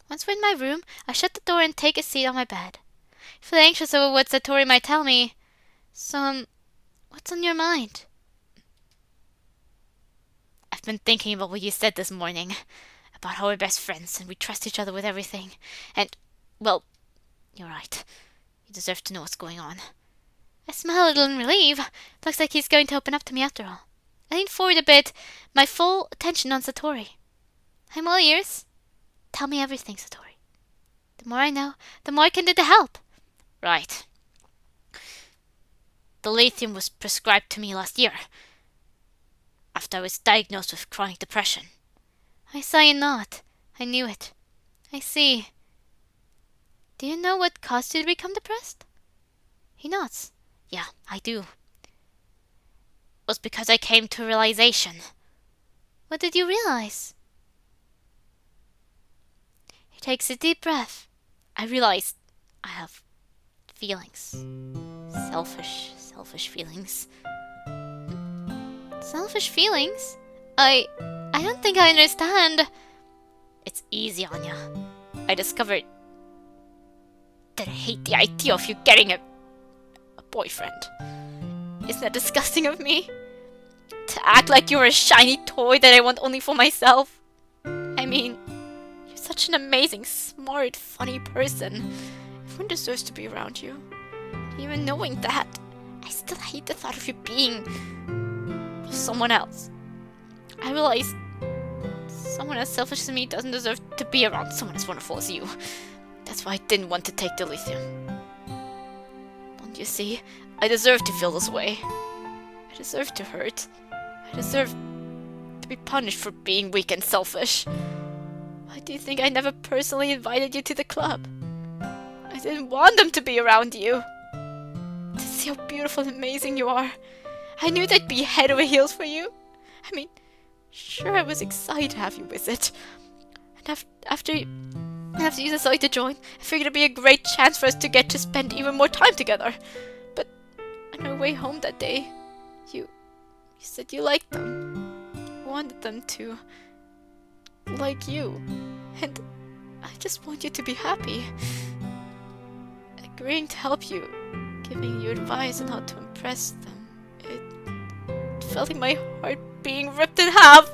Once we're in my room, I shut the door and take a seat on my bed. I feel anxious over what Satori might tell me. So, what's on your mind? I've been thinking about what you said this morning. About how we're best friends and we trust each other with everything. And, well, you're right. You deserve to know what's going on. I smile a little in relief. Looks like he's going to open up to me after all. I lean forward a bit, my full attention on Satori. I'm all ears. Tell me everything, Satori. The more I know, the more I can do to help. Right. The lithium was prescribed to me last year, after I was diagnosed with chronic depression. I saw you nod. I knew it. I see. Do you know what caused you to become depressed? He nods. Yeah, I do. It was because I came to a realization. What did you realize? He takes a deep breath. I realized I have feelings. Selfish feelings. Selfish feelings? I don't think I understand. It's easy, Anya. I discovered that I hate the idea of you getting a boyfriend. Isn't that disgusting of me? To act like you're a shiny toy that I want only for myself. I mean, you're such an amazing, smart, funny person. Everyone deserves to be around you. Even knowing that, I still hate the thought of you being with someone else. I realize someone as selfish as me doesn't deserve to be around someone as wonderful as you. That's why I didn't want to take the lithium. Don't you see? I deserve to feel this way. I deserve to hurt. I deserve to be punished for being weak and selfish. Why do you think I never personally invited you to the club? I didn't want them to be around you. To see how beautiful and amazing you are. I knew they'd be head over heels for you. I mean, sure, I was excited to have you visit. And after you decided to join, I figured it'd be a great chance for us to get to spend even more time together. But on our way home that day, you said you liked them. You wanted them to like you. And I just want you to be happy. Agreeing to help you, giving you advice on how to impress them. It felt like my heart being ripped in half.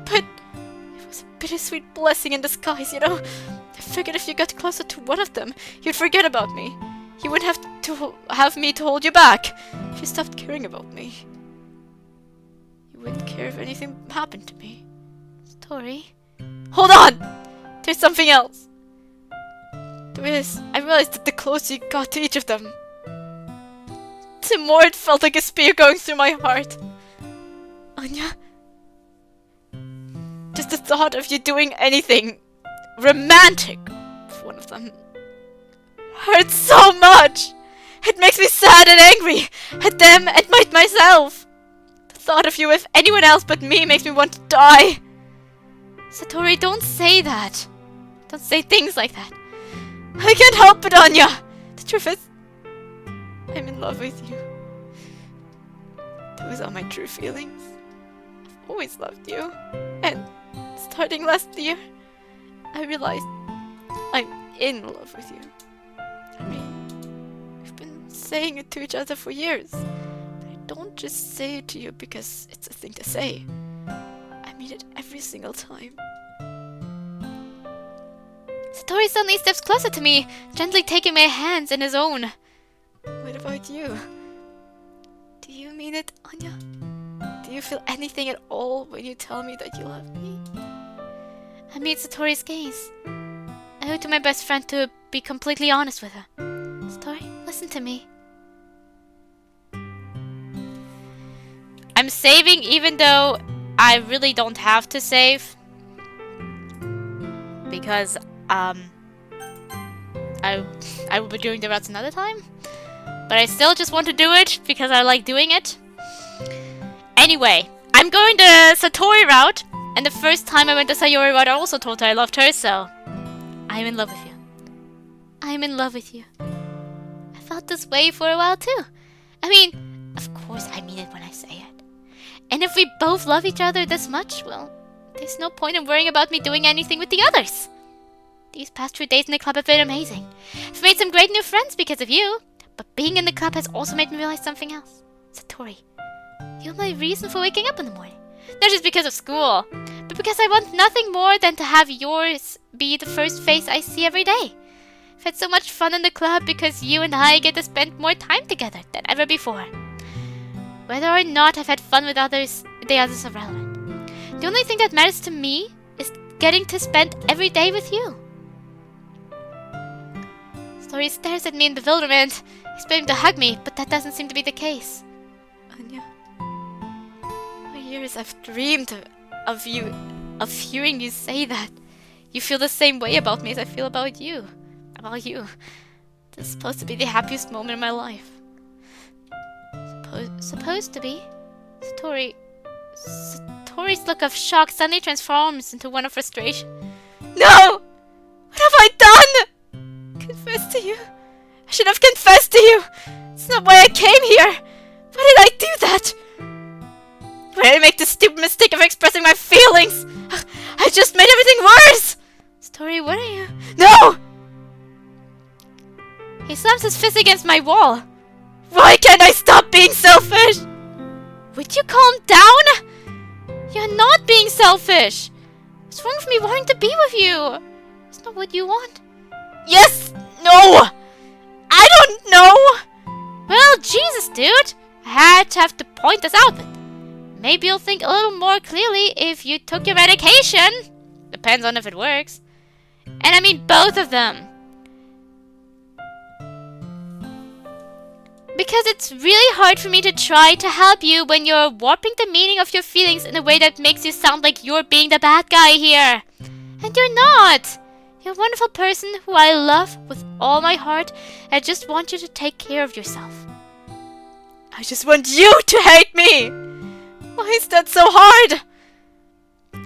But it was a bittersweet blessing in disguise, you know? I figured if you got closer to one of them, you'd forget about me. You wouldn't have to have me to hold you back. If you stopped caring about me, you wouldn't care if anything happened to me. Story? Hold on! There's something else. I realized that the closer you got to each of them, the more it felt like a spear going through my heart. Anya? Just the thought of you doing anything romantic with one of them hurts so much. It makes me sad and angry at them and myself. The thought of you with anyone else but me makes me want to die. Satori, don't say that. Don't say things like that. I can't help it, Anya. The truth is, I'm in love with you. Those are my true feelings. I've always loved you. And starting last year, I realized I'm in love with you. I mean, we've been saying it to each other for years. But I don't just say it to you because it's a thing to say. I mean it every single time. Satori suddenly steps closer to me, gently taking my hands in his own. What about you? Do you mean it, Anya? Do you feel anything at all when you tell me that you love me? I meet Satori's gaze. I owe it to my best friend to be completely honest with her. Satori, listen to me. I'm saving even though I really don't have to save. Because, I will be doing the routes another time. But I still just want to do it because I like doing it. Anyway, I'm going the Satori route. And the first time I went the Sayori route, I also told her I loved her, so I'm in love with you. I'm in love with you. I felt this way for a while too. I mean, of course I mean it when I say it. And if we both love each other this much, well, there's no point in worrying about me doing anything with the others. These past 2 days in the club have been amazing. I've made some great new friends because of you. But being in the club has also made me realize something else. Satori, you're my reason for waking up in the morning. Not just because of school, but because I want nothing more than to have yours be the first face I see every day. I've had so much fun in the club because you and I get to spend more time together than ever before. Whether or not I've had fun with others, the others are relevant. The only thing that matters to me is getting to spend every day with you. Satori stares at me in bewilderment. He's beginning to hug me, but that doesn't seem to be the case. Anya, for years I've dreamed of you, of hearing you say that. You feel the same way about me as I feel about you. This is supposed to be the happiest moment in my life. Supposed to be? Satori's look of shock suddenly transforms into one of frustration. No! What have I done? Confess to you. I should have confessed to you. It's not why I came here. Why did I do that? Why did I make the stupid mistake of expressing my feelings? I just made everything worse. Satori, what are you? No! He slams his fist against my wall. Why can't I stop being selfish? Would you calm down? You're not being selfish. What's wrong with me wanting to be with you? It's not what you want. Yes! No! I don't know! Well, Jesus, dude. I had to have to point this out, but maybe you'll think a little more clearly if you took your medication. Depends on if it works. And I mean both of them. Because it's really hard for me to try to help you when you're warping the meaning of your feelings in a way that makes you sound like you're being the bad guy here. And you're not. You're a wonderful person who I love with all my heart. I just want you to take care of yourself. I just want you to hate me. Why is that so hard?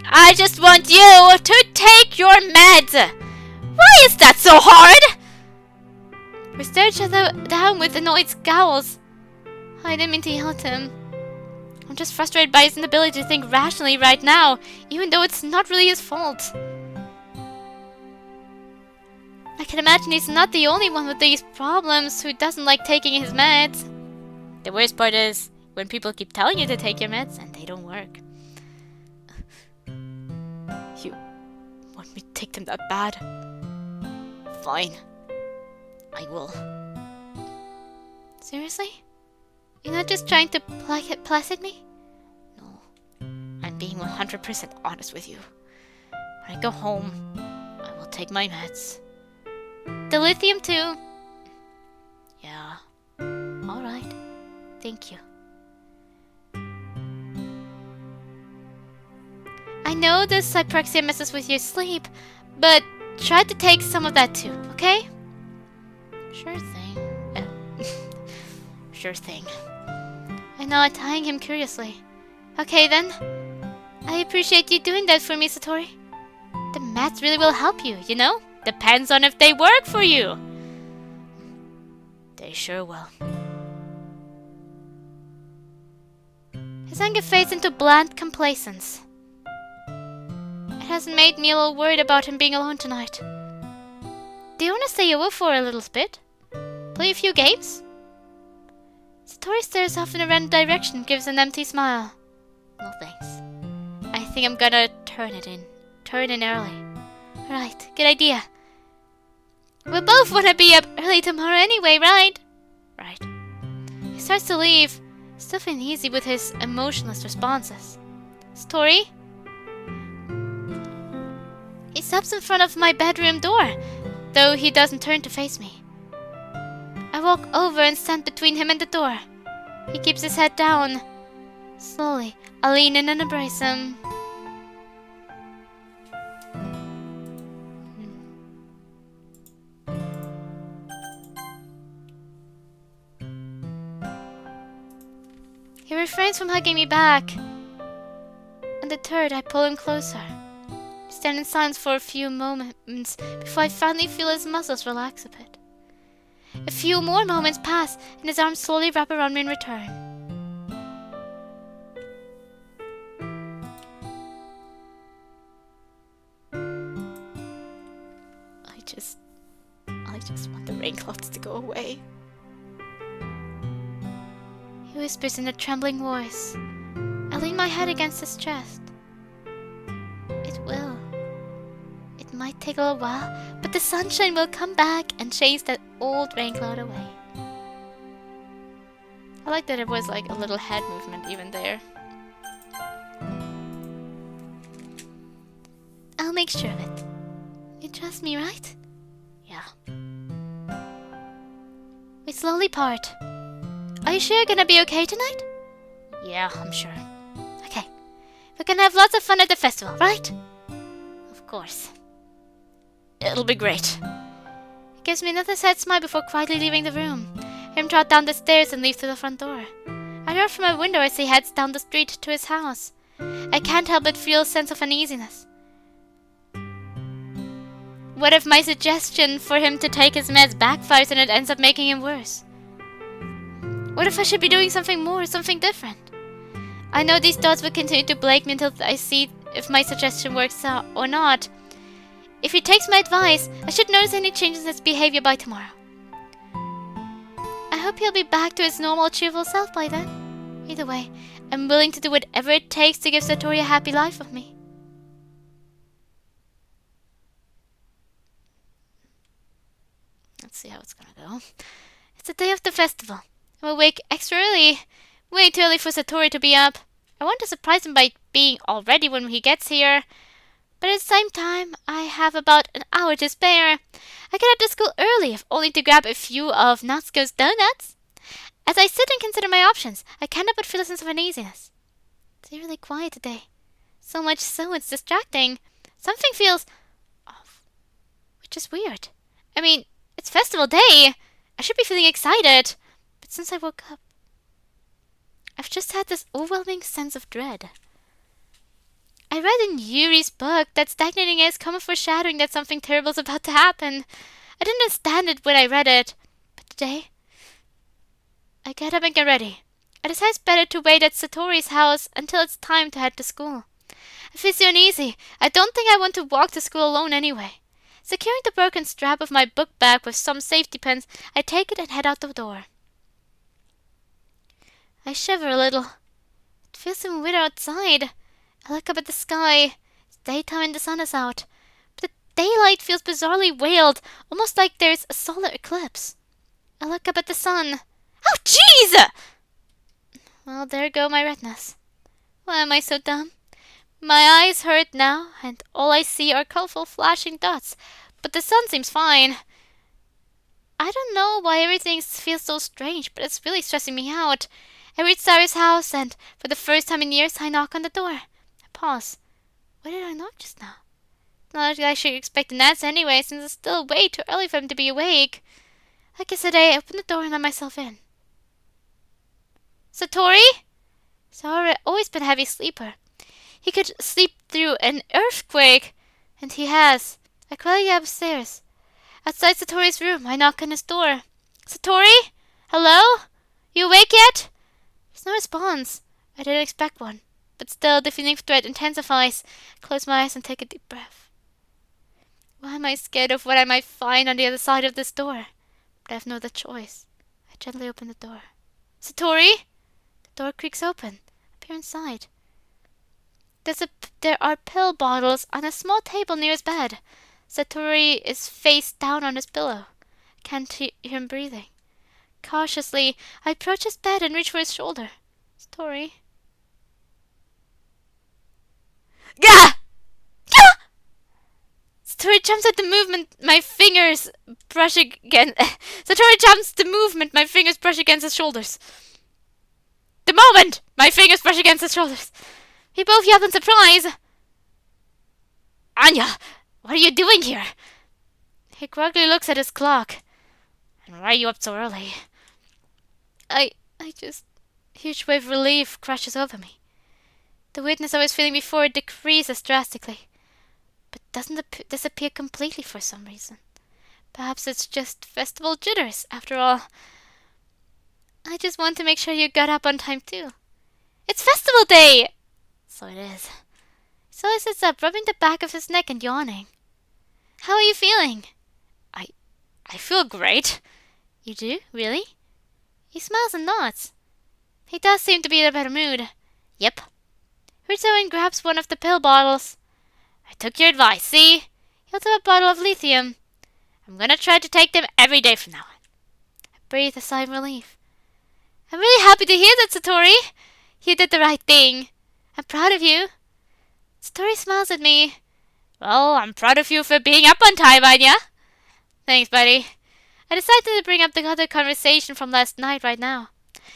I just want you to take your meds. Why is that so hard? We stare each other down with annoyed scowls. I didn't mean to yell at him. I'm just frustrated by his inability to think rationally right now, even though it's not really his fault. I can imagine he's not the only one with these problems who doesn't like taking his meds. The worst part is when people keep telling you to take your meds and they don't work. You want me to take them that bad? Fine. I will. Seriously? You're not just trying to placate me? No. I'm being 100% honest with you. When I go home, I will take my meds. The lithium too? Yeah. Alright. Thank you. I know this hyperxia messes with your sleep, but try to take some of that too, okay? Sure thing. Sure thing. I nod, eyeing him curiously. Okay then. I appreciate you doing that for me, Satori. The meds really will help you, you know? Depends on if they work for you. They sure will. His anger fades into bland complacence. It hasn't made me a little worried about him being alone tonight. Do you want to stay over for a little bit? Play a few games? Satori stares off in a random direction and gives an empty smile. No thanks. I think I'm gonna turn in early. Right, good idea. We both wanna be up early tomorrow anyway, right? Right. He starts to leave, still feeling easy with his emotionless responses. Satori? He stops in front of my bedroom door, though he doesn't turn to face me. I walk over and stand between him and the door. He keeps his head down. Slowly, I lean in and embrace him. He refrains from hugging me back. Undeterred, I pull him closer. We stand in silence for a few moments before I finally feel his muscles relax a bit. A few more moments pass, and his arms slowly wrap around me in return. thoughts to go away. He whispers in a trembling voice. I lean my head against his chest. It will. It might take a little while, but the sunshine will come back and chase that old rain cloud away. I like that it was like a little head movement even there. I'll make sure of it. You trust me, right? Yeah. We slowly part. Are you sure you're gonna be okay tonight? Yeah, I'm sure. Okay. We're gonna have lots of fun at the festival, right? Of course. It'll be great. He gives me another sad smile before quietly leaving the room. I hear him trot down the stairs and leave through the front door. I know from my window as he heads down the street to his house. I can't help but feel a sense of uneasiness. What if my suggestion for him to take his meds backfires and it ends up making him worse? What if I should be doing something more, something different? I know these thoughts will continue to plague me until I see if my suggestion works out or not. If he takes my advice, I should notice any changes in his behavior by tomorrow. I hope he'll be back to his normal, cheerful self by then. Either way, I'm willing to do whatever it takes to give Satori a happy life with me. Let's see how it's gonna go. It's the day of the festival. I'm awake extra early. Way too early for Satori to be up. I want to surprise him by being all ready when he gets here. But at the same time, I have about an hour to spare. I get out to school early, if only to grab a few of Natsuko's donuts. As I sit and consider my options, I can't help but feel a sense of uneasiness. It's eerily quiet today. So much so it's distracting. Something feels off, which is weird. I mean, it's festival day. I should be feeling excited. But since I woke up, I've just had this overwhelming sense of dread. I read in Yuri's book that stagnating is common foreshadowing that something terrible is about to happen. I didn't understand it when I read it. But today, I get up and get ready. I decide it's better to wait at Satori's house until it's time to head to school. I feel so uneasy. I don't think I want to walk to school alone anyway. Securing the broken strap of my book bag with some safety pins, I take it and head out the door. I shiver a little. It feels even weird outside. I look up at the sky. It's daytime and the sun is out. But the daylight feels bizarrely veiled, almost like there's a solar eclipse. I look up at the sun. Oh, jeez! Well, there go my retinas. Why am I so dumb? My eyes hurt now, and all I see are colorful flashing dots. But the sun seems fine. I don't know why everything feels so strange, but it's really stressing me out. I reach Sarah's house, and for the first time in years, I knock on the door. I pause. Why did I knock just now? Not that I should expect an answer anyway, since it's still way too early for him to be awake. Like yesterday, I open the door and let myself in. Satori? Satori had always been a heavy sleeper. He could sleep through an earthquake, and he has. I quietly get upstairs. Outside Satori's room, I knock on his door. Satori? Hello? You awake yet? There's no response. I didn't expect one. But still, the feeling of dread intensifies. I close my eyes and take a deep breath. Why am I scared of what I might find on the other side of this door? But I have no other choice. I gently open the door. Satori? The door creaks open. I peer inside. There are pill bottles on a small table near his bed. Satori is face down on his pillow. I can't hear him breathing. Cautiously, I approach his bed and reach for his shoulder. Satori. Gah! Gah! Satori jumps at the movement. My fingers brush against. Satori jumps the movement. My fingers brush against his shoulders. The moment my fingers brush against his shoulders. We both yell in surprise. Anya, what are you doing here? He groggily looks at his clock. And why are you up so early? I just... Huge wave of relief crashes over me. The weirdness I was feeling before decreases drastically. But doesn't disappear completely for some reason. Perhaps it's just festival jitters, after all. I just want to make sure you got up on time too. It's festival day! So it is. So he sits up, rubbing the back of his neck and yawning. How are you feeling? I feel great. You do? Really? He smiles and nods. He does seem to be in a better mood. Yep. Reaches out and grabs one of the pill bottles. I took your advice, see? He holds up a bottle of lithium. I'm gonna try to take them every day from now on. I breathe a sigh of relief. I'm really happy to hear that, Satori. You did the right thing. I'm proud of you. Satori smiles at me. Well, I'm proud of you for being up on time, Anya. Thanks, buddy. I decided to bring up the other conversation from last night right now.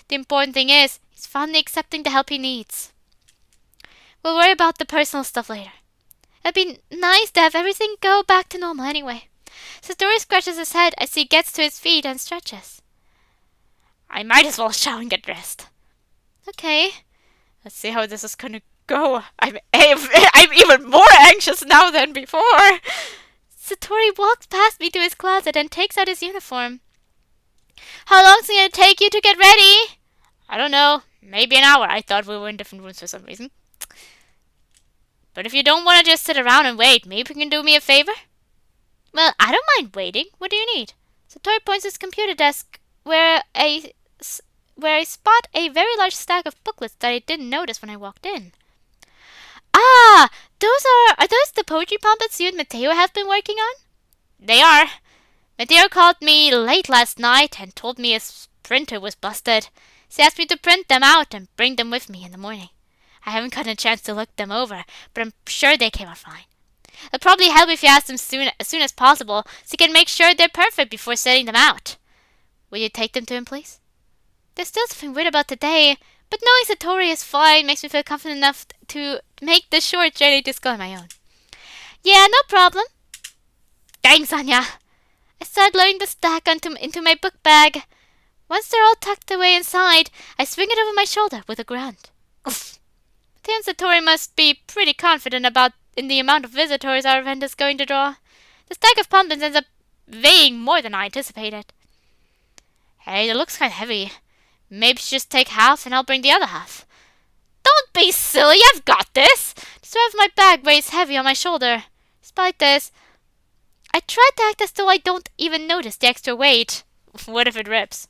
The important thing is, he's finally accepting the help he needs. We'll worry about the personal stuff later. It'd be nice to have everything go back to normal anyway. Satori scratches his head as he gets to his feet and stretches. I might as well shower and get dressed. Okay. Let's see how this is gonna go. I'm even more anxious now than before. Satori walks past me to his closet and takes out his uniform. How long's it gonna take you to get ready? I don't know. Maybe an hour. I thought we were in different rooms for some reason. But if you don't want to just sit around and wait, maybe you can do me a favor? Well, I don't mind waiting. What do you need? Satori points to his computer desk where I spot a very large stack of booklets that I didn't notice when I walked in. Ah, are those the poetry pamphlets you and Matteo have been working on? They are. Matteo called me late last night and told me his printer was busted. He asked me to print them out and bring them with me in the morning. I haven't gotten a chance to look them over, but I'm sure they came out fine. It'll probably help if you ask them as soon as possible, so you can make sure they're perfect before sending them out. Will you take them to him, please? There's still something weird about today, but knowing Satori is fine makes me feel confident enough to make the short journey to school on my own. Yeah, no problem. Thanks, Anya. I start loading the stack into my book bag. Once they're all tucked away inside, I swing it over my shoulder with a grunt. Oof. Matteo and Satori must be pretty confident in the amount of visitors our event is going to draw. The stack of pumpkins ends up weighing more than I anticipated. Hey, it looks kind of heavy. Maybe just take half and I'll bring the other half. Don't be silly, I've got this! The strap of my bag weighs heavy on my shoulder. Despite this, I try to act as though I don't even notice the extra weight. What if it rips?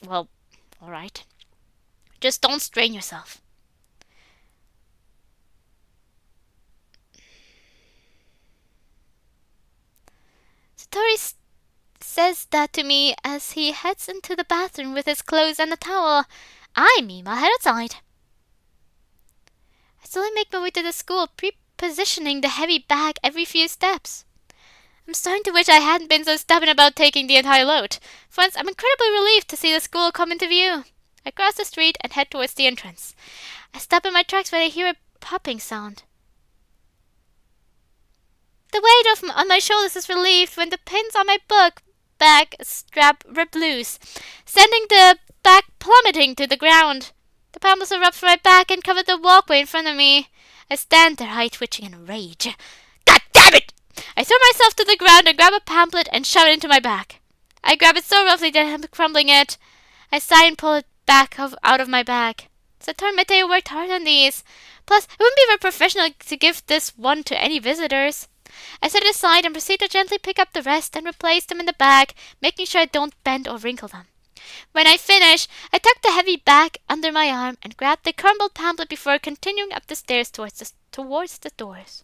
Well, alright. Just don't strain yourself. Satori says that to me as he heads into the bathroom with his clothes and a towel. I meanwhile head outside. I slowly make my way to the school, pre-positioning the heavy bag every few steps. I'm starting to wish I hadn't been so stubborn about taking the entire load. For once, I'm incredibly relieved to see the school come into view. I cross the street and head towards the entrance. I stop in my tracks when I hear a popping sound. The weight on my shoulders is relieved when the pins on my book bag strap rip loose, sending the bag plummeting to the ground. The pamphlets erupt from my back and cover the walkway in front of me. I stand there, eye twitching in rage. God damn it! I throw myself to the ground and grab a pamphlet and shove it into my bag. I grab it so roughly that I'm crumbling it. I sigh and pull it back out of my bag. Satori and Matteo worked hard on these. Plus, it wouldn't be very professional to give this one to any visitors. I set it aside and proceed to gently pick up the rest and replace them in the bag, making sure I don't bend or wrinkle them. When I finish, I tuck the heavy bag under my arm and grab the crumbled pamphlet before continuing up the stairs towards the doors.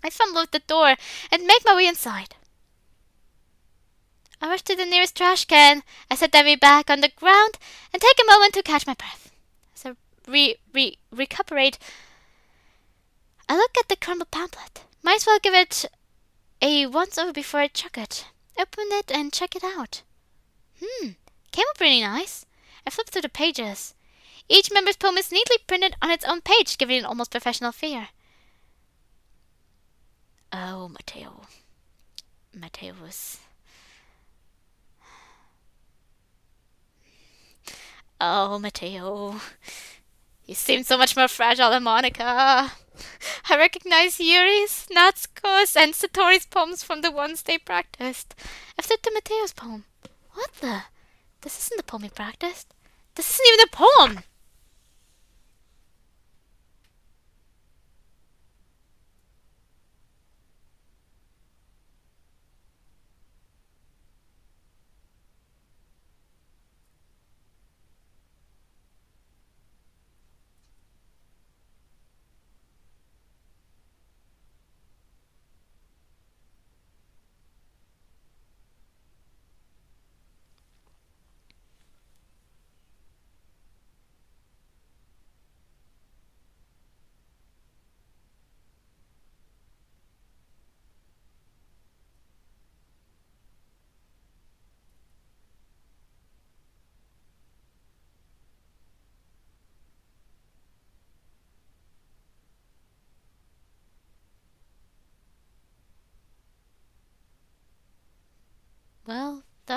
I fumble with the door and make my way inside. I rush to the nearest trash can. I set the heavy bag on the ground and take a moment to catch my breath. As I recuperate, I look at the crumbled pamphlet. Might as well give it a once-over before I chuck it. Open it and check it out. Came up really nice. I flip through the pages. Each member's poem is neatly printed on its own page, giving it an almost professional feel. Oh, Matteo. Matteo was... Oh, Matteo. You seem so much more fragile than Monica. I recognize Yuri's, Natsuko's, and Satori's poems from the ones they practiced. I flipped to Matteo's poem. What the? This isn't the poem he practiced. This isn't even the poem!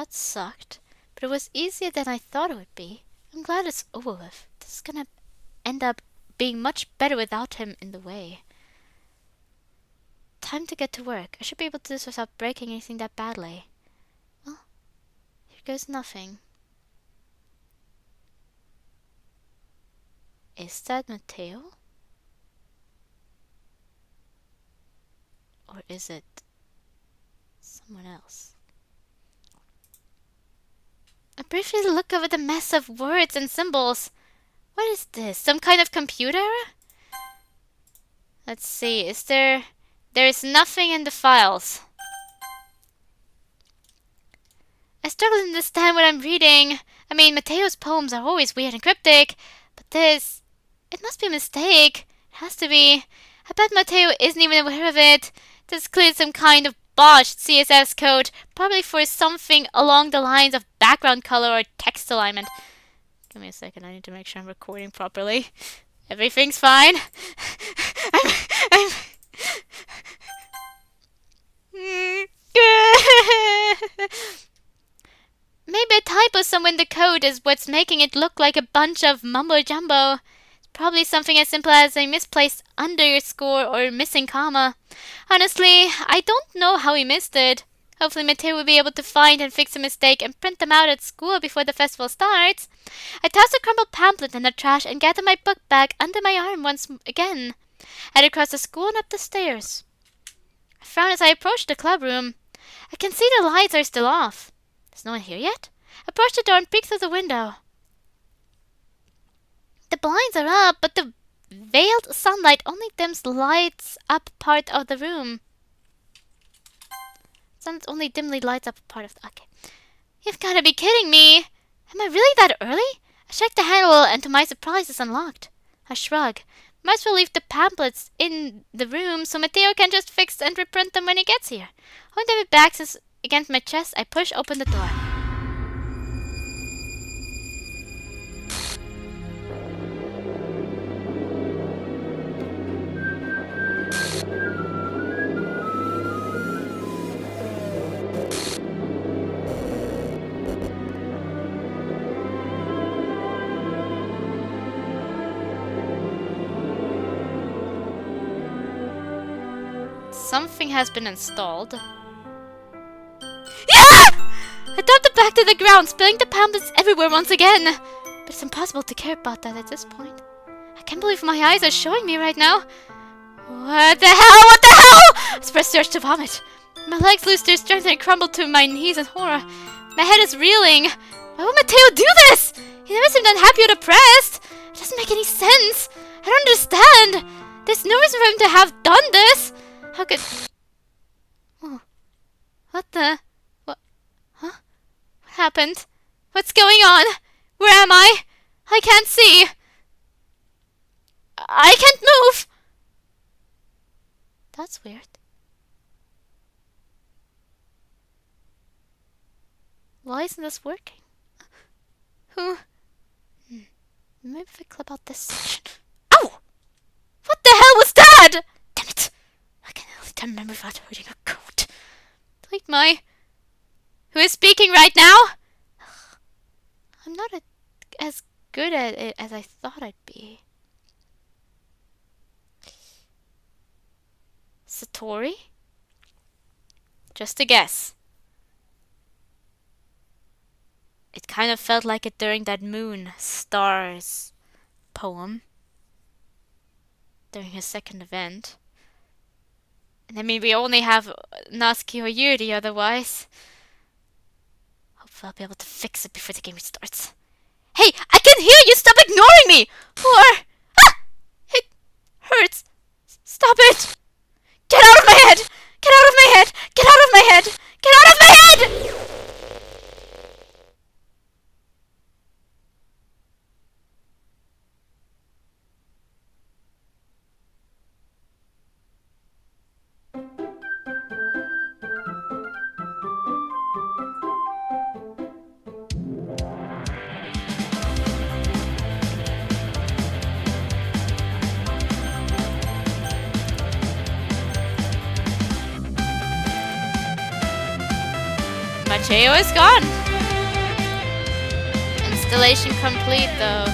That sucked, but it was easier than I thought it would be. I'm glad it's over with. This is gonna end up being much better without him in the way. Time to get to work. I should be able to do this without breaking anything that badly. Well, here goes nothing. Is that Matteo? Or is it someone else? I briefly look over the mess of words and symbols. What is this? Some kind of computer? Let's see. Is there... There's nothing in the files. I struggle to understand what I'm reading. I mean, Matteo's poems are always weird and cryptic, but this... It must be a mistake. It has to be. I bet Matteo isn't even aware of it. This is clearly some kind of botched CSS code, probably for something along the lines of background color or text alignment. Give me a second, I need to make sure I'm recording properly. Everything's fine. I'm Maybe a typo somewhere in the code is what's making it look like a bunch of mumbo jumbo. It's probably something as simple as a misplaced underscore or missing comma. Honestly, I don't know how he missed it. Hopefully Matteo will be able to find and fix the mistake and print them out at school before the festival starts. I toss a crumpled pamphlet in the trash and gather my book bag under my arm once again. I head across the school and up the stairs. I frown as I approach the club room. I can see the lights are still off. Is no one here yet? I approach the door and peek through the window. The blinds are up, but the veiled sunlight only dims lights up part of the room. Sun only dimly lights up part of the... Okay. You've gotta be kidding me! Am I really that early? I check the handle and to my surprise it's unlocked. I shrug. Might as well leave the pamphlets in the room so Matteo can just fix and reprint them when he gets here. Holding my back against my chest, I push open the door. Something has been installed. Yeah! I dumped it back to the ground, spilling the pamphlets everywhere once again. But it's impossible to care about that at this point. I can't believe my eyes are showing me right now. What the hell? What the hell? I pressed the urge to vomit. My legs lose their strength and I crumble to my knees in horror. My head is reeling. Why would Matteo do this? He never seemed unhappy or depressed. It doesn't make any sense. I don't understand. There's no reason for him to have done this. How could... Oh. What the... What... Huh? What happened? What's going on? Where am I? I can't see. I can't move. That's weird. Why isn't this working? Who... Maybe if I clip out this section... Ow! What the hell was that? Damn it! I can only remember without hurting a coat. Delete my... Who is speaking right now? I'm not as good at it as I thought I'd be. Satori? Just a guess. It kind of felt like it during that moon, stars poem. During his second event. And I mean, we only have Natsuki or Yuri otherwise. Hopefully I'll be able to fix it before the game restarts. Hey, I can hear you! Stop ignoring me! Or... Ah! It hurts. Stop it! Get out of my head! Get out of my head! Get out of my head! Get out of my head! Matteo is gone. Installation complete though.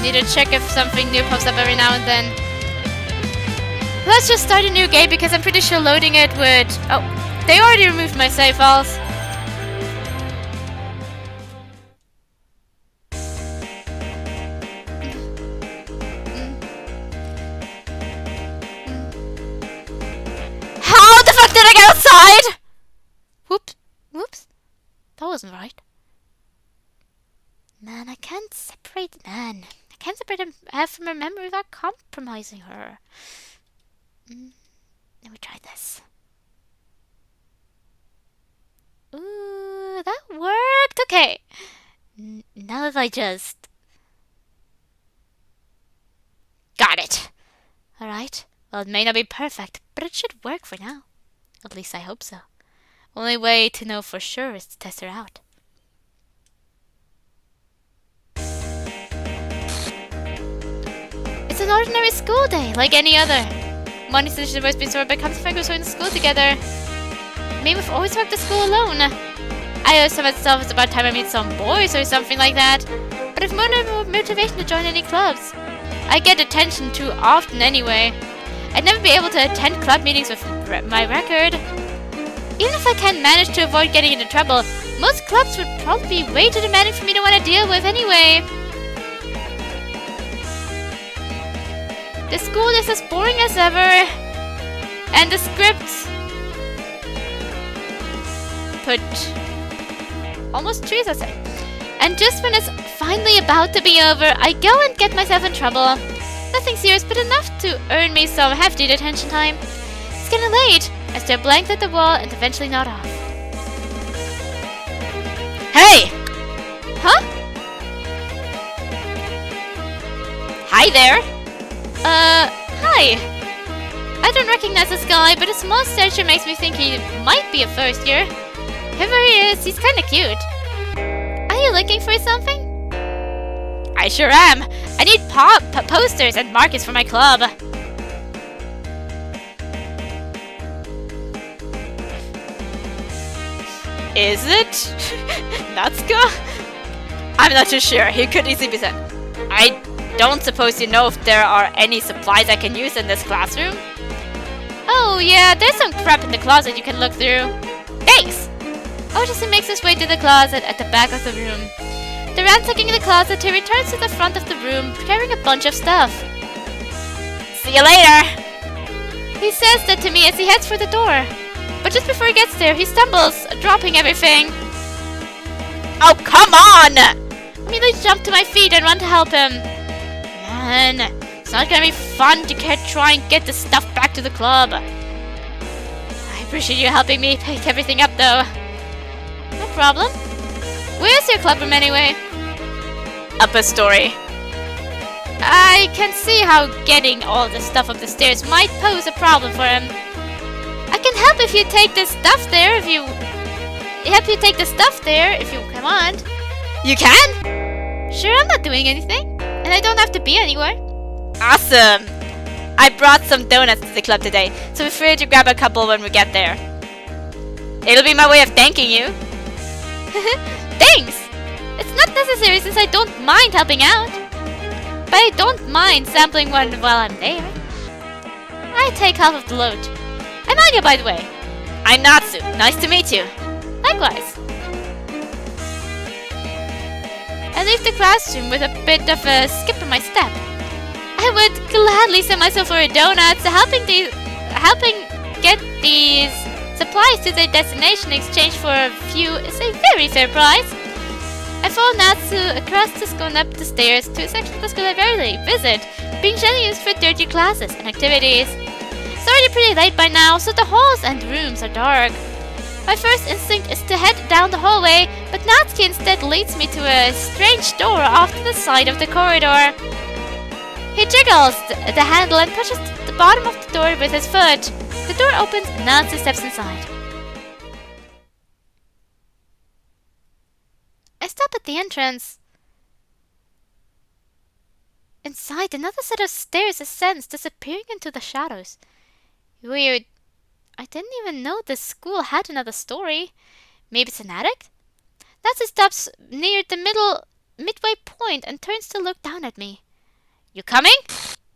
Need to check if something new pops up every now and then. Let's just start a new game because I'm pretty sure loading it would... Oh, they already removed my save files. How the fuck did I get outside? Whoops. Whoops. That wasn't right. Man, I can't separate Nan. I can't separate her from her memory without compromising her. Let me try this. Ooh, that worked. Okay. Now if I just... Got it. Alright. Well, it may not be perfect, but it should work for now. At least I hope so. Only way to know for sure is to test her out. It's an ordinary school day, like any other. Monday since the been sore, but comes to figure going to school together. Me, we've always walked to school alone. I always tell myself it's about time I meet some boys or something like that. But I've more motivation to join any clubs. I get attention too often anyway. I'd never be able to attend club meetings with my record. Even if I can manage to avoid getting into trouble, most clubs would probably be way too demanding for me to want to deal with anyway. The school is as boring as ever. And the script... put... almost trees, I say. And just when it's finally about to be over, I go and get myself in trouble. Nothing serious, but enough to earn me some hefty detention time. It's getting late. I stare blankly at the wall and eventually nod off. Hey! Huh? Hi there! Hi. I don't recognize this guy, but a small stature makes me think he might be a first year. Whoever he is, he's kinda cute. Are you looking for something? I sure am. I need posters and markers for my club. Is it? Natsuko? I'm not too sure. He could easily be said. I don't suppose you know if there are any supplies I can use in this classroom? Oh yeah, there's some crap in the closet you can look through. Thanks! Odyssey makes his way to the closet at the back of the room. The ransacking in the closet, he returns to the front of the room, carrying a bunch of stuff. See you later! He says that to me as he heads for the door. But just before he gets there, he stumbles, dropping everything. Oh, come on! I immediately jump to my feet and run to help him. Man, it's not gonna be fun to try and get the stuff back to the club. I appreciate you helping me pick everything up, though. No problem. Where's your club room anyway? Upper story. I can see how getting all the stuff up the stairs might pose a problem for him. I can help if you take the stuff there if you come on. You can? Sure, I'm not doing anything. And I don't have to be anywhere. Awesome! I brought some donuts to the club today, so feel free to grab a couple when we get there. It'll be my way of thanking you. Thanks! It's not necessary since I don't mind helping out. But I don't mind sampling one while I'm there. I take half of the load. I'm Anya, by the way. I'm Natsu. Nice to meet you. Likewise. I leave the classroom with a bit of a skip in my step. I would gladly send myself for a donut, helping get these supplies to their destination in exchange for a few is a very fair price. I follow Natsu across the school and up the stairs to a section of the school I rarely visit, being generally used for dirty classes and activities. It's already pretty late by now, so the halls and rooms are dark. My first instinct is to head down the hallway, but Natsuki instead leads me to a strange door off to the side of the corridor. He jiggles the handle and pushes the bottom of the door with his foot. The door opens and Natsu steps inside. I stop at the entrance. Inside, another set of stairs ascends, disappearing into the shadows. Weird. I didn't even know this school had another story. Maybe it's an attic? Natsu stops near the midway point and turns to look down at me. You coming?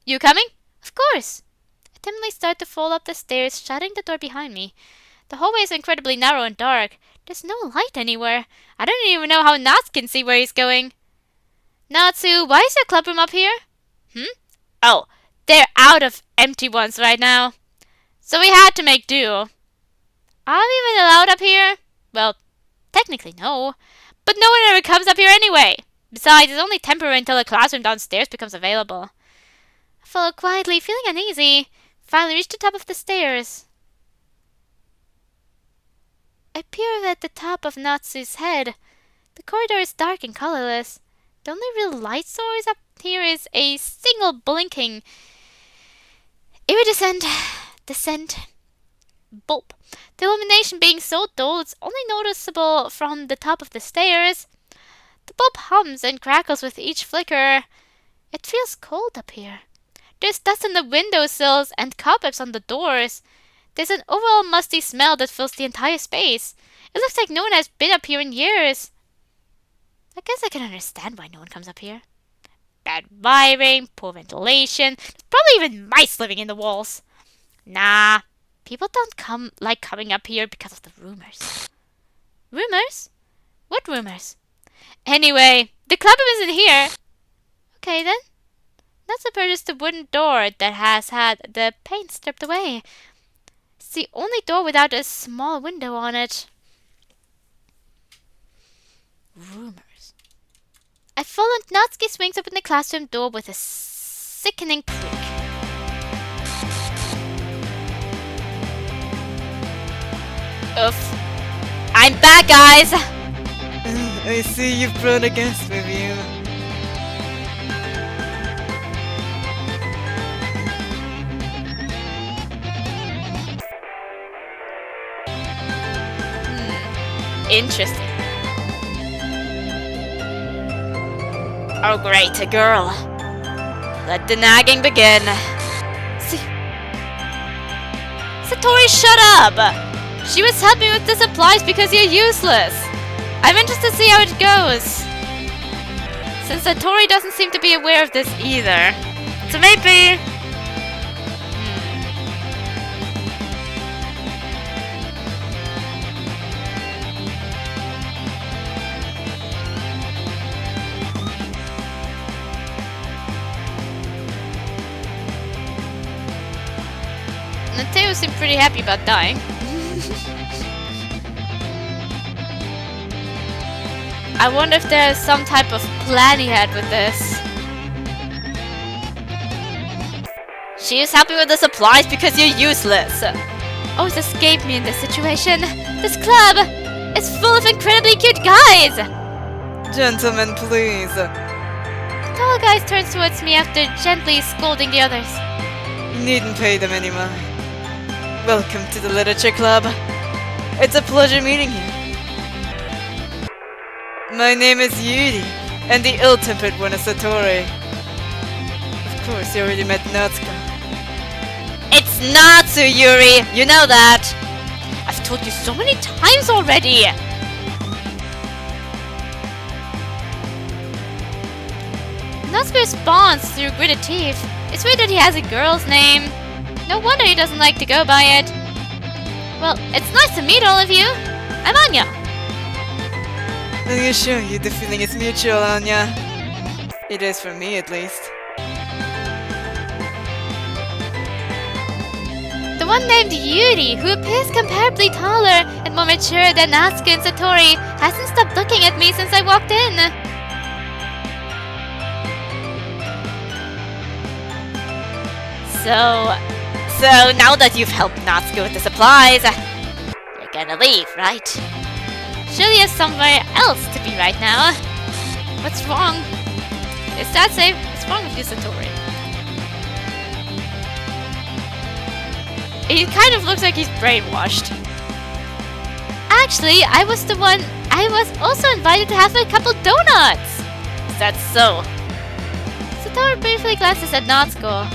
You coming? Of course. I timidly start to fall up the stairs, shutting the door behind me. The hallway is incredibly narrow and dark. There's no light anywhere. I don't even know how Natsu can see where he's going. Natsu, why is your club room up here? Oh, they're out of empty ones right now. So we had to make do. Are we even allowed up here? Well, technically no. But no one ever comes up here anyway. Besides, it's only temporary until the classroom downstairs becomes available. I follow quietly, feeling uneasy. Finally reach the top of the stairs. I peer at the top of Natsu's head. The corridor is dark and colorless. The only real light source up here is a single blinking iridescent descent bulb. The illumination being so dull, it's only noticeable from the top of the stairs. The bulb hums and crackles with each flicker. It feels cold up here. There's dust on the windowsills and cobwebs on the doors. There's an overall musty smell that fills the entire space. It looks like no one has been up here in years. I guess I can understand why no one comes up here. Bad wiring, poor ventilation. There's probably even mice living in the walls. Nah, people don't like coming up here because of the rumors. Rumors? What rumors? Anyway, the club room isn't here. Okay then. Let's purchase the wooden door that has had the paint stripped away. It's the only door without a small window on it. Rumors. I followed Natsuki swings open the classroom door with a sickening creak. Oof. I'm back, guys! I see you've brought a guest with you. Interesting. Oh great, a girl. Let the nagging begin. See, Satori, shut up! She was helping with the supplies because you're useless. I'm interested to see how it goes. Since Satori doesn't seem to be aware of this either. So maybe... Nateo seemed pretty happy about dying. I wonder if there's some type of plan he had with this. She is helping with the supplies because you're useless. Always escape me in this situation. This club is full of incredibly cute guys. Gentlemen, please. The tall guy turns towards me after gently scolding the others. You needn't pay them any mind. Welcome to the Literature Club. It's a pleasure meeting you. My name is Yuri, and the ill-tempered one is Satori. Of course, you already met Natsuko. It's Natsu, Yuri! You know that! I've told you so many times already! Natsuko responds through gritted teeth. It's weird that he has a girl's name. No wonder he doesn't like to go by it. Well, it's nice to meet all of you. I'm Anya. I assure you the feeling is mutual, Anya. It is for me, at least. The one named Yuri, who appears comparably taller and more mature than Natsuko and Satori, hasn't stopped looking at me since I walked in. So now that you've helped Natsuko with the supplies, you're gonna leave, right? Surely has somewhere else to be right now. What's wrong? Is that safe? What's wrong with you, Satori? He kind of looks like he's brainwashed. Actually, I was also invited to have a couple donuts! Is that so? Satori briefly glances at Natsuko.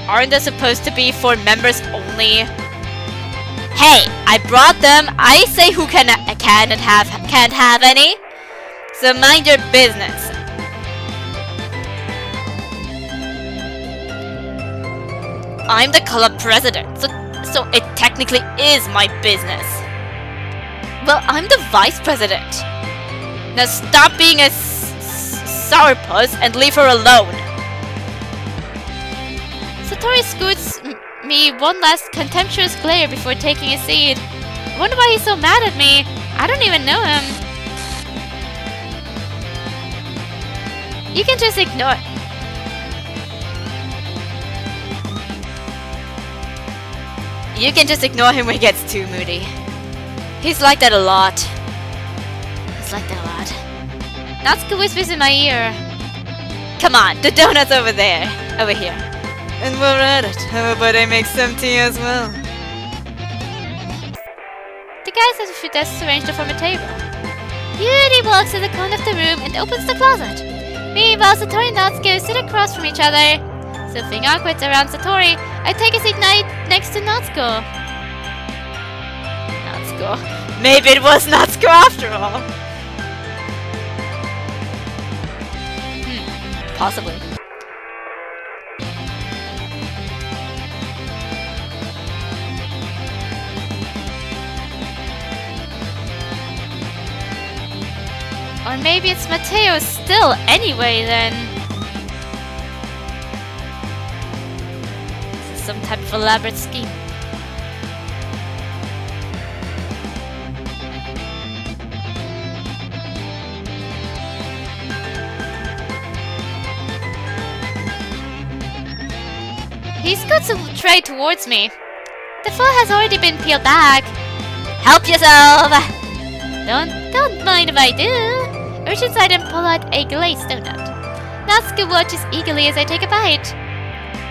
Aren't they supposed to be for members only? Hey, I brought them. I say who can't have any. So mind your business. I'm the club president, so it technically is my business. Well, I'm the vice president. Now stop being a sourpuss and leave her alone. Satori scoots me one last contemptuous glare before taking a seat. I wonder why he's so mad at me. I don't even know him. You can just ignore. You can just ignore him when he gets too moody. He's like that a lot. Natsuko whispers in my ear. Come on, the donut's over there. Over here. And we're at it. How about I make some tea as well? The guy has a few desks arranged to form a table. Yuri walks to the corner of the room and opens the closet. Meanwhile, Satori and Natsuko sit across from each other. So feeling awkward around Satori, I take a seat next to Natsuko. Maybe it was Natsuko after all. Possibly. Or maybe it's Matteo still anyway then. This is some type of elaborate scheme. He scoots a tray towards me. The foil has already been peeled back. Help yourself! Don't mind if I do. I reach inside and pull out a glazed donut. Natsuko watches eagerly as I take a bite.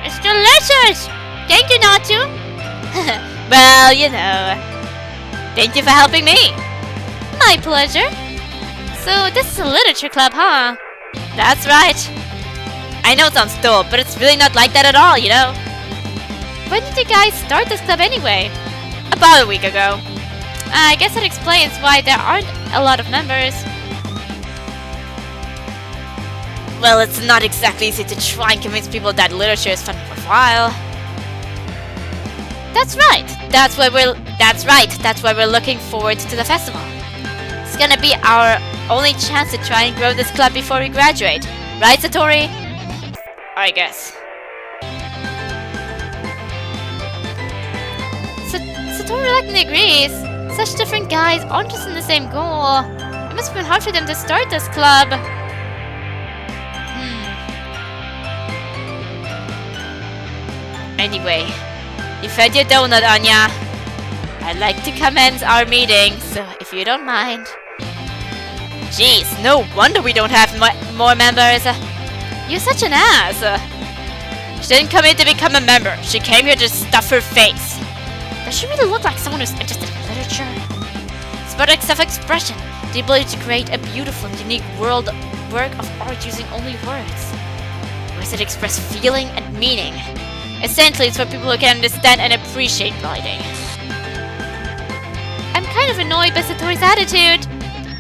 It's delicious! Thank you, Natsu! Well, you know. Thank you for helping me. My pleasure. So this is a literature club, huh? That's right. I know it sounds dull, but it's really not like that at all, you know? When did you guys start this club anyway? About a week ago. I guess that explains why there aren't a lot of members. Well, it's not exactly easy to try and convince people that literature is fun and worthwhile. That's right. That's why we're looking forward to the festival. It's gonna be our only chance to try and grow this club before we graduate. Right, Satori? I guess. Satori reluctantly agrees. Such different guys aren't just in the same goal. It must have been hard for them to start this club. Anyway, you've had your donut, Anya. I'd like to commence our meeting, so if you don't mind. Jeez, no wonder we don't have more members. You're such an ass. She didn't come here to become a member. She came here to stuff her face. Does she really look like someone who's interested in literature? It's about self-expression, the ability to create a beautiful and unique work of art using only words. Words that express feeling and meaning. Essentially, it's for people who can understand and appreciate writing. I'm kind of annoyed by Satori's attitude.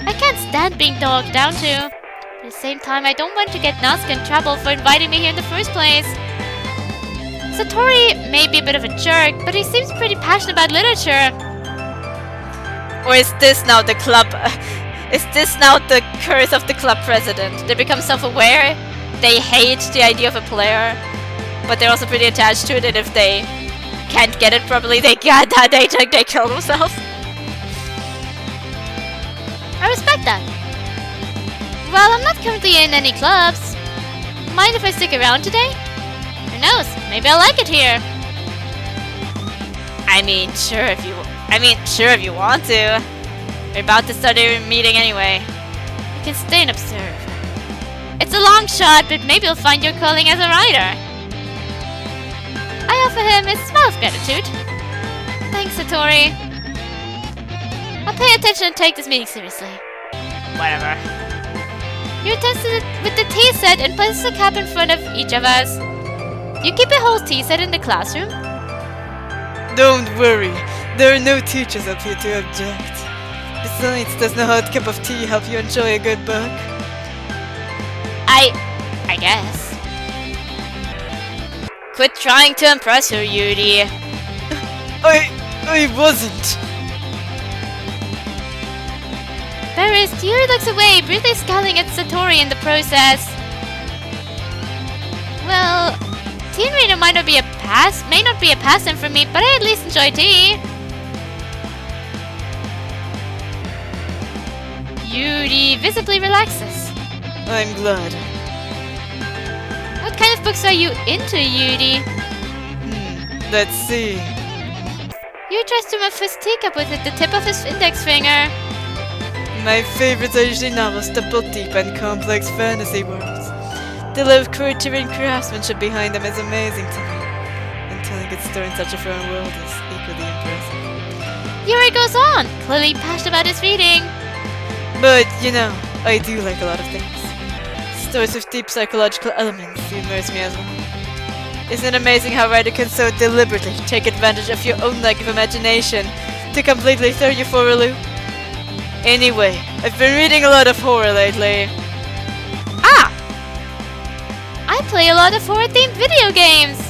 I can't stand being talked down to. At the same time, I don't want to get Natsuko in trouble for inviting me here in the first place. Satori may be a bit of a jerk, but he seems pretty passionate about literature. Or is this now the club? Is this now the curse of the club president? They become self-aware, they hate the idea of a player, but they're also pretty attached to it, and if they can't get it properly, they kill themselves. I respect that. Well, I'm not currently in any clubs. Mind if I stick around today? Who knows? Maybe I'll like it here. Sure if you want to. We're about to start a meeting anyway. You can stay and observe. It's a long shot, but maybe you'll find your calling as a writer. I offer him a smile of gratitude. Thanks, Satori. I'll pay attention and take this meeting seriously. Whatever. He returns with the tea set and places a cup in front of each of us. You keep a whole tea set in the classroom? Don't worry. There are no teachers up here to object. Besides, does no hot cup of tea help you enjoy a good book? I guess. Quit trying to impress her, Yuri. I wasn't. Embarrassed, Yuri looks away, briefly scowling at Satori in the process. Well, teen reader may not be a pastime for me, but I at least enjoy tea. Yuri visibly relaxes. I'm glad. What kind of books are you into, Yuri? Let's see. Yuri tries to move his teacup with the tip of his index finger. My favorites are usually novels double deep and complex fantasy worlds. The level of creativity and craftsmanship behind them is amazing to me. And telling a story in such a foreign world is equally impressive. Yuri goes on, clearly passionate about his reading. But, you know, I do like a lot of things. Stories with deep psychological elements immerse me as well. Isn't it amazing how a writer can so deliberately take advantage of your own lack of imagination to completely throw you for a loop? Anyway, I've been reading a lot of horror lately. Ah! I play a lot of horror-themed video games.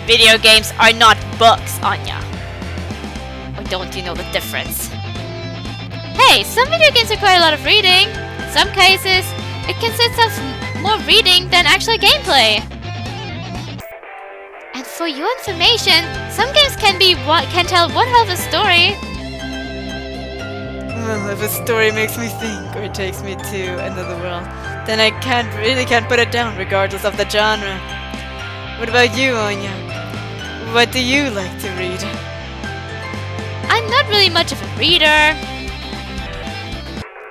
Video games are not books, Anya. Or don't you know the difference? Hey, some video games require a lot of reading. In some cases, it consists of more reading than actual gameplay. And for your information, some games can tell one hell of a story. Well, if a story makes me think or takes me to another world, then I can't put it down regardless of the genre. What about you, Anya? What do you like to read? I'm not really much of a reader.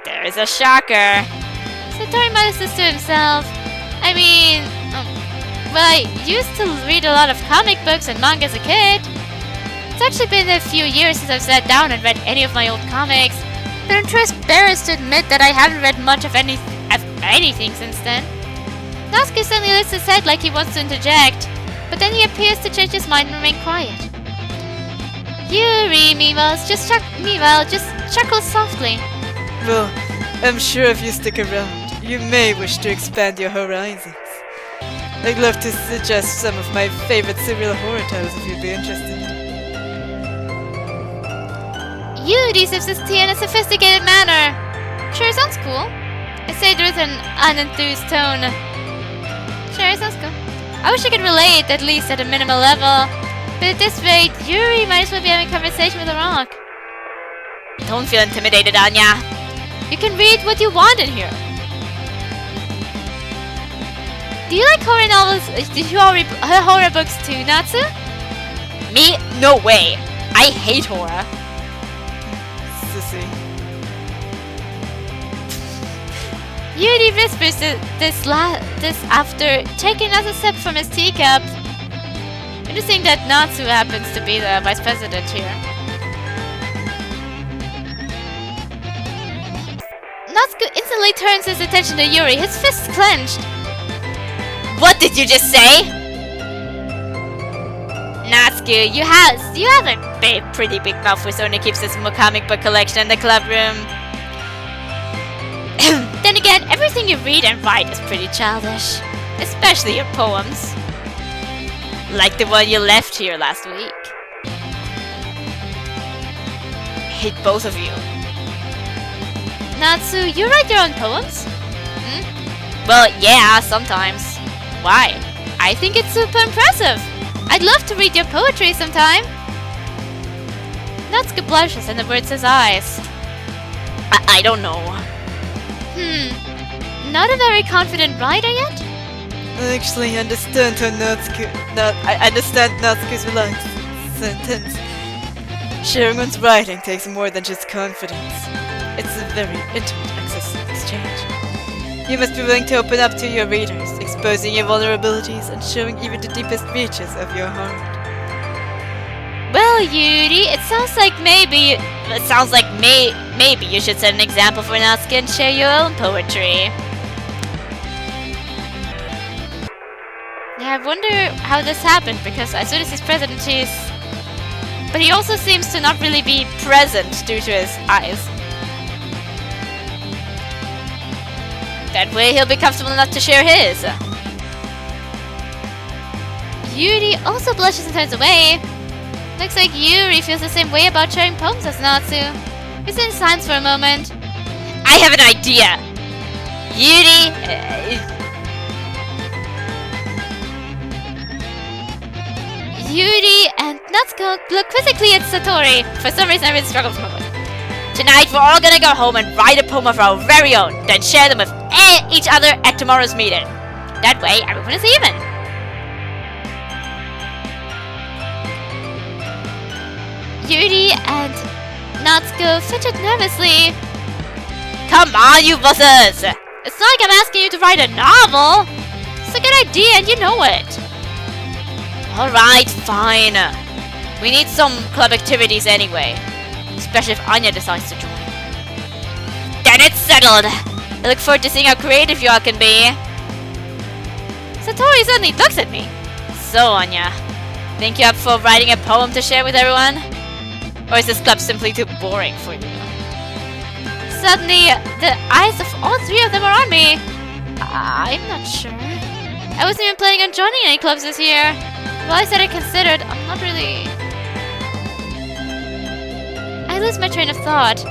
There's a shocker. Satori mutters this to himself. I mean, well, I used to read a lot of comic books and manga as a kid. It's actually been a few years since I've sat down and read any of my old comics. But I'm too embarrassed to admit that I haven't read much of anything since then. Natsuki suddenly lifts his head like he wants to interject, but then he appears to change his mind and remain quiet. Yuri, meanwhile, just chuckles softly. Well, I'm sure if you stick around, you may wish to expand your horizons. I'd love to suggest some of my favorite surreal horror titles if you'd be interested. Yuri sips his tea in a sophisticated manner. Sure, sounds cool. I say it with an unenthused tone. Sure, sounds cool. I wish I could relate, at least at a minimal level. But at this rate, Yuri might as well be having a conversation with a rock. Don't feel intimidated, Anya. You can read what you want in here. Do you like horror novels? Do you horror books too, Natsu? Me? No way. I hate horror. Sissy. Yuri whispers this after taking another sip from his teacup. Interesting that Natsu happens to be the vice president here. Natsu instantly turns his attention to Yuri, his fists clenched. What did you just say? Natsuki, you have a pretty big mouth for someone who keeps his comic book collection in the club room. Then again, everything you read and write is pretty childish. Especially your poems. Like the one you left here last week. Hate both of you. Natsu, you write your own poems? Well, yeah, sometimes. Why? I think it's super impressive. I'd love to read your poetry sometime. Natsuki blushes and averts his eyes. I don't know. Not a very confident writer yet? I actually understand Natsuki's relaxed sentence. Sharing one's writing takes more than just confidence. It's a very intimate exchange. You must be willing to open up to your readers, exposing your vulnerabilities and showing even the deepest reaches of your heart. Well, Yuri, it sounds like maybe you should set an example for Natsuki and share your own poetry. Yeah, I wonder how this happened, because as soon as he's president, but he also seems to not really be present due to his eyes. That way he'll be comfortable enough to share his. Yuri also blushes and turns away. Looks like Yuri feels the same way about sharing poems as Natsu. He sits in silence for a moment. I have an idea! Yuri... Yuri and Natsuko look quizzically at Satori. For some reason I really struggle with it. Tonight we're all gonna go home and write a poem of our very own, then share them with each other at tomorrow's meeting. That way everyone is even. Yuri and Natsuko fidget nervously. Come on, you buzzers! It's not like I'm asking you to write a novel. It's a good idea and you know it. Alright, fine. We need some club activities anyway. Especially if Anya decides to join. Then it's settled! I look forward to seeing how creative you all can be. Satori suddenly looks at me. So, Anya, think you're up for writing a poem to share with everyone? Or is this club simply too boring for you? Suddenly, the eyes of all three of them are on me. I'm not sure. I wasn't even planning on joining any clubs this year. Well, I said I considered. I'm not really... I lose my train of thought.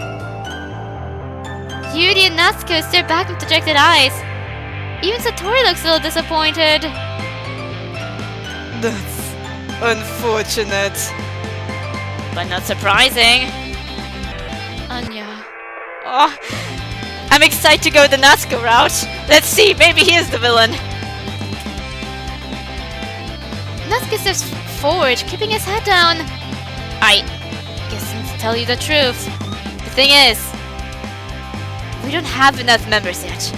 Yuri and Natsuko stare back with dejected eyes. Even Satori looks a little disappointed. That's unfortunate. But not surprising. Anya. Oh, I'm excited to go the Natsuko route. Let's see, maybe he is the villain. Natsuko steps forward, keeping his head down. I guess to tell you the truth, the thing is, we don't have enough members yet.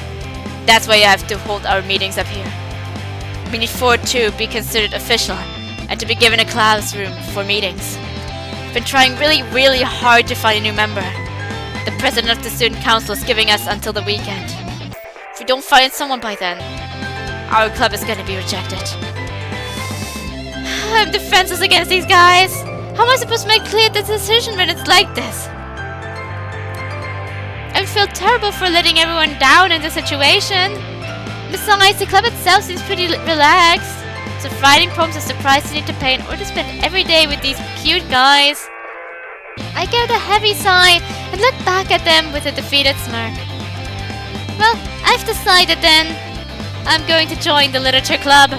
That's why you have to hold our meetings up here. We need 4 to be considered official and to be given a classroom for meetings. We've been trying really hard to find a new member. The president of the student council is giving us until the weekend. If we don't find someone by then, our club is gonna be rejected. I'm defenseless against these guys. How am I supposed to make clear the decision when it's like this? I feel terrible for letting everyone down in this situation. Besides, the club itself seems pretty relaxed. So writing poems is surprisingly to pay in order to spend every day with these cute guys. I give a heavy sigh and look back at them with a defeated smirk. Well, I've decided then. I'm going to join the literature club.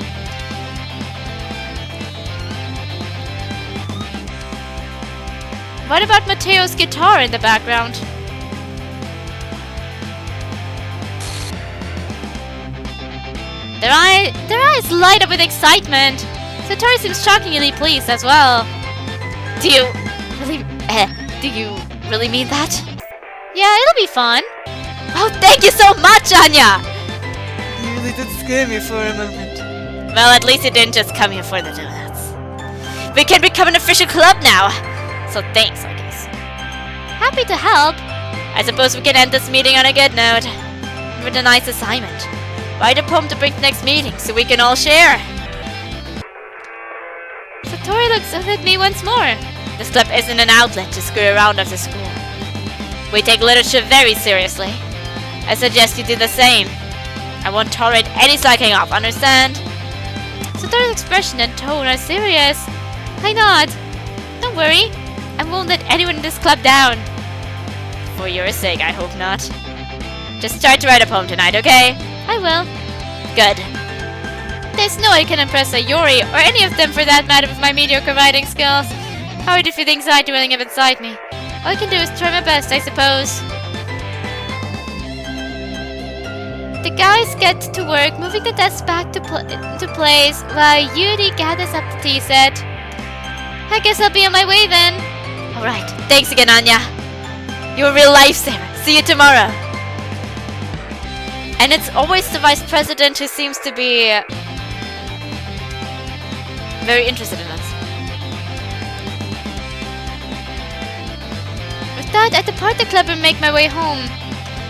What about Mateo's guitar in the background? Their eyes light up with excitement. Satori seems shockingly pleased as well. Do you really mean that? Yeah, it'll be fun. Oh, thank you so much, Anya! You really did scare me for a moment. Well, at least you didn't just come here for the donuts. We can become an official club now. So thanks, I guess. Happy to help. I suppose we can end this meeting on a good note. With a nice assignment. Write a poem to bring to next meeting so we can all share. Satori looks up at me once more. This club isn't an outlet to screw around after school. We take literature very seriously. I suggest you do the same. I won't tolerate any slacking off, understand? Satori's expression and tone are serious. I nod. Don't worry. I won't let anyone in this club down. For your sake, I hope not. Just try to write a poem tonight, okay? I will. Good. There's no way I can impress Sayori, or any of them for that matter, with my mediocre writing skills. How would you feel the anxiety welling up inside me? All I can do is try my best, I suppose. The guys get to work, moving the desks back into place, while Yuri gathers up the tea set. I guess I'll be on my way then. Alright, thanks again, Anya. You're a real lifesaver. See you tomorrow. And it's always the vice president who seems to be very interested in us. With that, I depart the club and make my way home.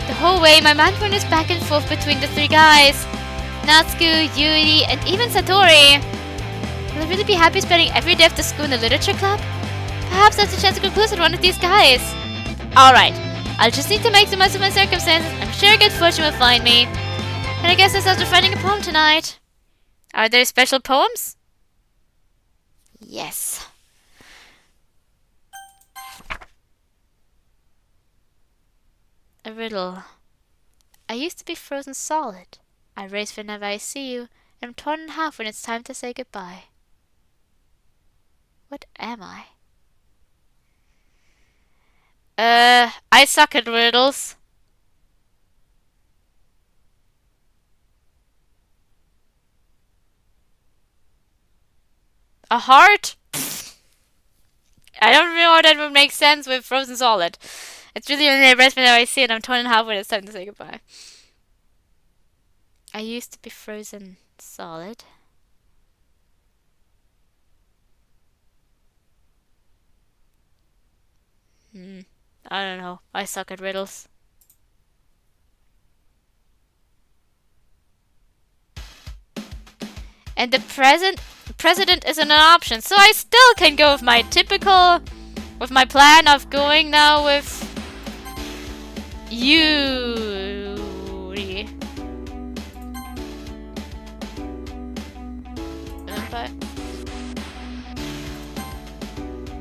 The whole way, my mind wanders back and forth between the 3 guys. Natsuko, Yuri, and even Satori. Will I really be happy spending every day after school in the literature club? Perhaps that's a chance to conclude with one of these guys. Alright, I'll just need to make the most of my circumstances. I'm sure good fortune will find me. And I guess that's after finding a poem tonight. Are there special poems? Yes. A riddle. I used to be frozen solid. I race whenever I see you, and I'm torn in half when it's time to say goodbye. What am I? I suck at riddles. A heart? I don't know how that would make sense with frozen solid. It's really only a rest whenever I see it. I'm torn in half when it's time to say goodbye. I used to be frozen solid. I don't know. I suck at riddles. And the president isn't an option, so I still can go with my my plan of going now with Yuri.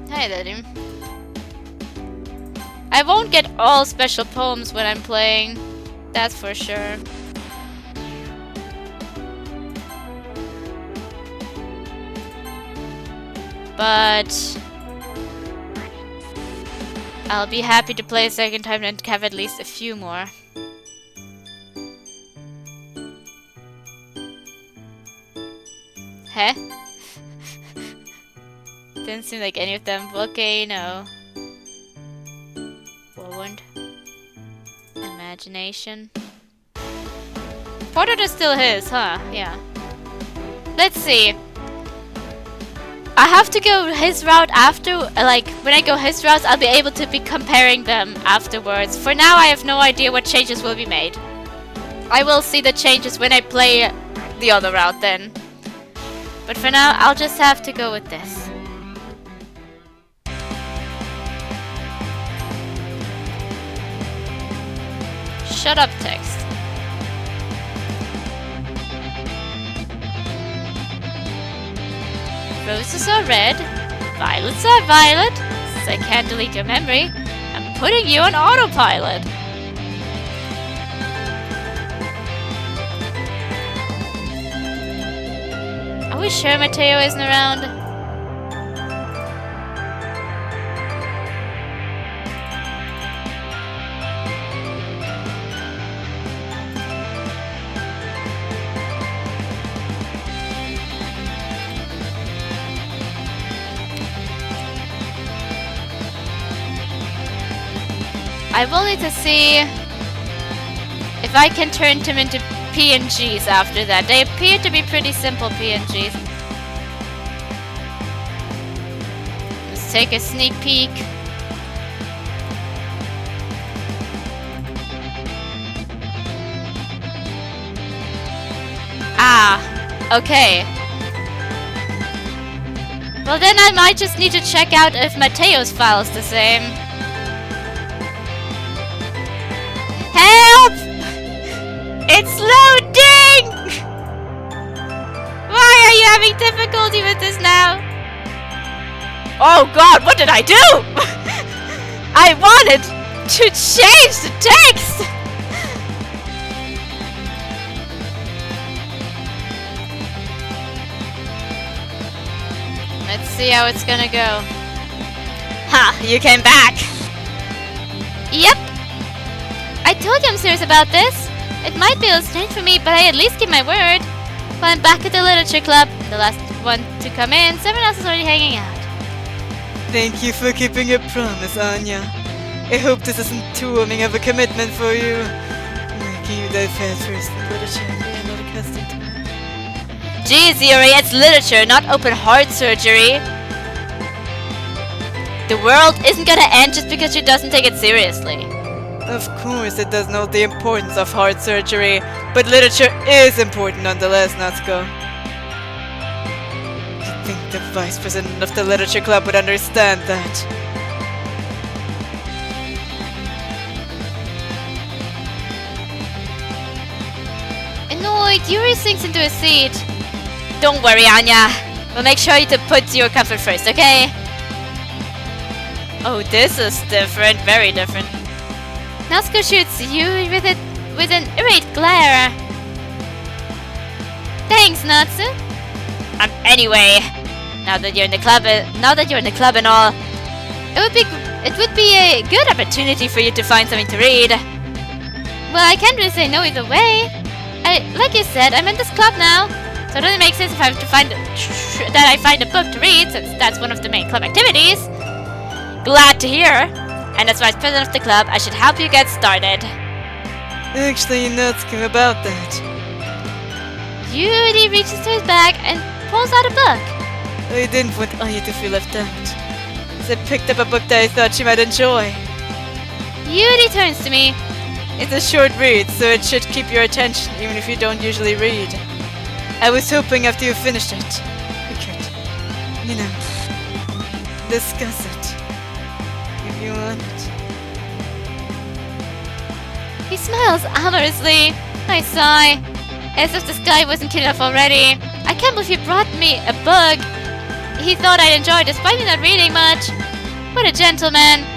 Hey, Daddy. I won't get all special poems when I'm playing, that's for sure. But I'll be happy to play a second time and have at least a few more. Huh? Didn't seem like any of them. Volcano. Whirlwind. Imagination. Portrait is still his, huh? Yeah. Let's see. I have to go his route after, like, when I go his routes, I'll be able to be comparing them afterwards. For now, I have no idea what changes will be made. I will see the changes when I play the other route then. But for now, I'll just have to go with this. Shut up, text. Roses are red, violets are violet. Since I can't delete your memory, I'm putting you on autopilot. Are we sure Mateo isn't around? I will need to see if I can turn him into PNGs after that. They appear to be pretty simple PNGs. Let's take a sneak peek. Ah, okay. Well then I might just need to check out if Mateo's file is the same. Help! It's loading! Why are you having difficulty with this now? Oh god, what did I do? I wanted to change the text! Let's see how it's gonna go. Ha! You came back! Yep! I told you I'm serious about this. It might be a little strange for me, but I at least keep my word. Well, I'm back at the literature club. The last one to come in. Someone else is already hanging out. Thank you for keeping your promise, Anya. I hope this isn't too warming of a commitment for you. Making you dive first in literature and you're not accustomed to it. Geez, Yuri, it's literature, not open heart surgery. The world isn't gonna end just because she doesn't take it seriously. Of course, it does know the importance of heart surgery, but literature is important nonetheless, Natsuko. think the vice president of the literature club would understand that. Annoyed, Yuri sinks into a seat. Don't worry, Anya. We'll make sure to put your comfort first, okay? Oh, this is different. Very different. Natsuko shoots Yuri with an irate glare. Thanks, Natsu. Anyway, now that you're in the club and all, It would be a good opportunity for you to find something to read. Well, I can't really say no either way. Like you said, I'm in this club now, so it doesn't make sense if I have to find a book to read, since that's one of the main club activities. Glad to hear. And as vice president of the club, I should help you get started. Actually, Natsuko, about that. Yuri reaches to his bag and pulls out a book. I didn't want Anya to feel left out, so I picked up a book that I thought she might enjoy. Yuri turns to me. It's a short read, so it should keep your attention even if you don't usually read. I was hoping after you finished it, we could, discuss it. If you want. He smiles amorously. I sigh, as if the sky wasn't keen enough already. I can't believe he brought me a book he thought I'd enjoy despite me not reading much. What a gentleman.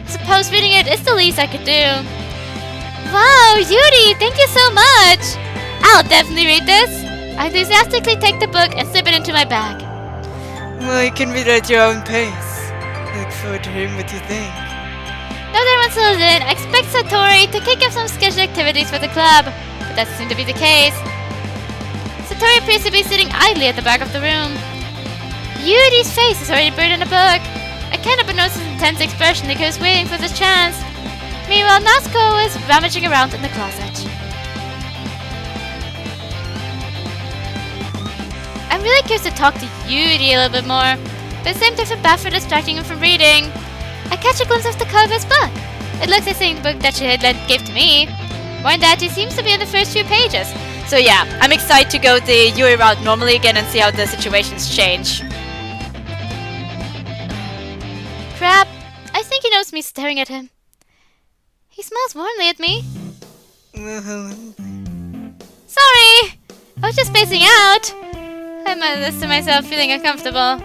Suppose reading it is the least I could do. Wow, Yuri, thank you so much! I'll definitely read this. I enthusiastically take the book and slip it into my bag. Well, you can read at your own pace. I look forward to hearing what you think. Now that everyone's settled in, I expect Satori to kick off some scheduled activities for the club, but that doesn't seem to be the case. Satori appears to be sitting idly at the back of the room. Yuri's face is already buried in a book. I can't help but notice his intense expression like he was waiting for this chance. Meanwhile, Natsuko is rummaging around in the closet. I'm really curious to talk to Yuri a little bit more, but at the same time feel bad for distracting him from reading. I catch a glimpse of the cover of his book. It looks like the same book that she had gave to me. More than that, he seems to be in the first few pages. So yeah, I'm excited to go the Yuri route normally again and see how the situations change. Crap, I think he knows me staring at him. He smiles warmly at me. Well, hello. Sorry! I was just spacing out. I muttered this to myself, feeling uncomfortable.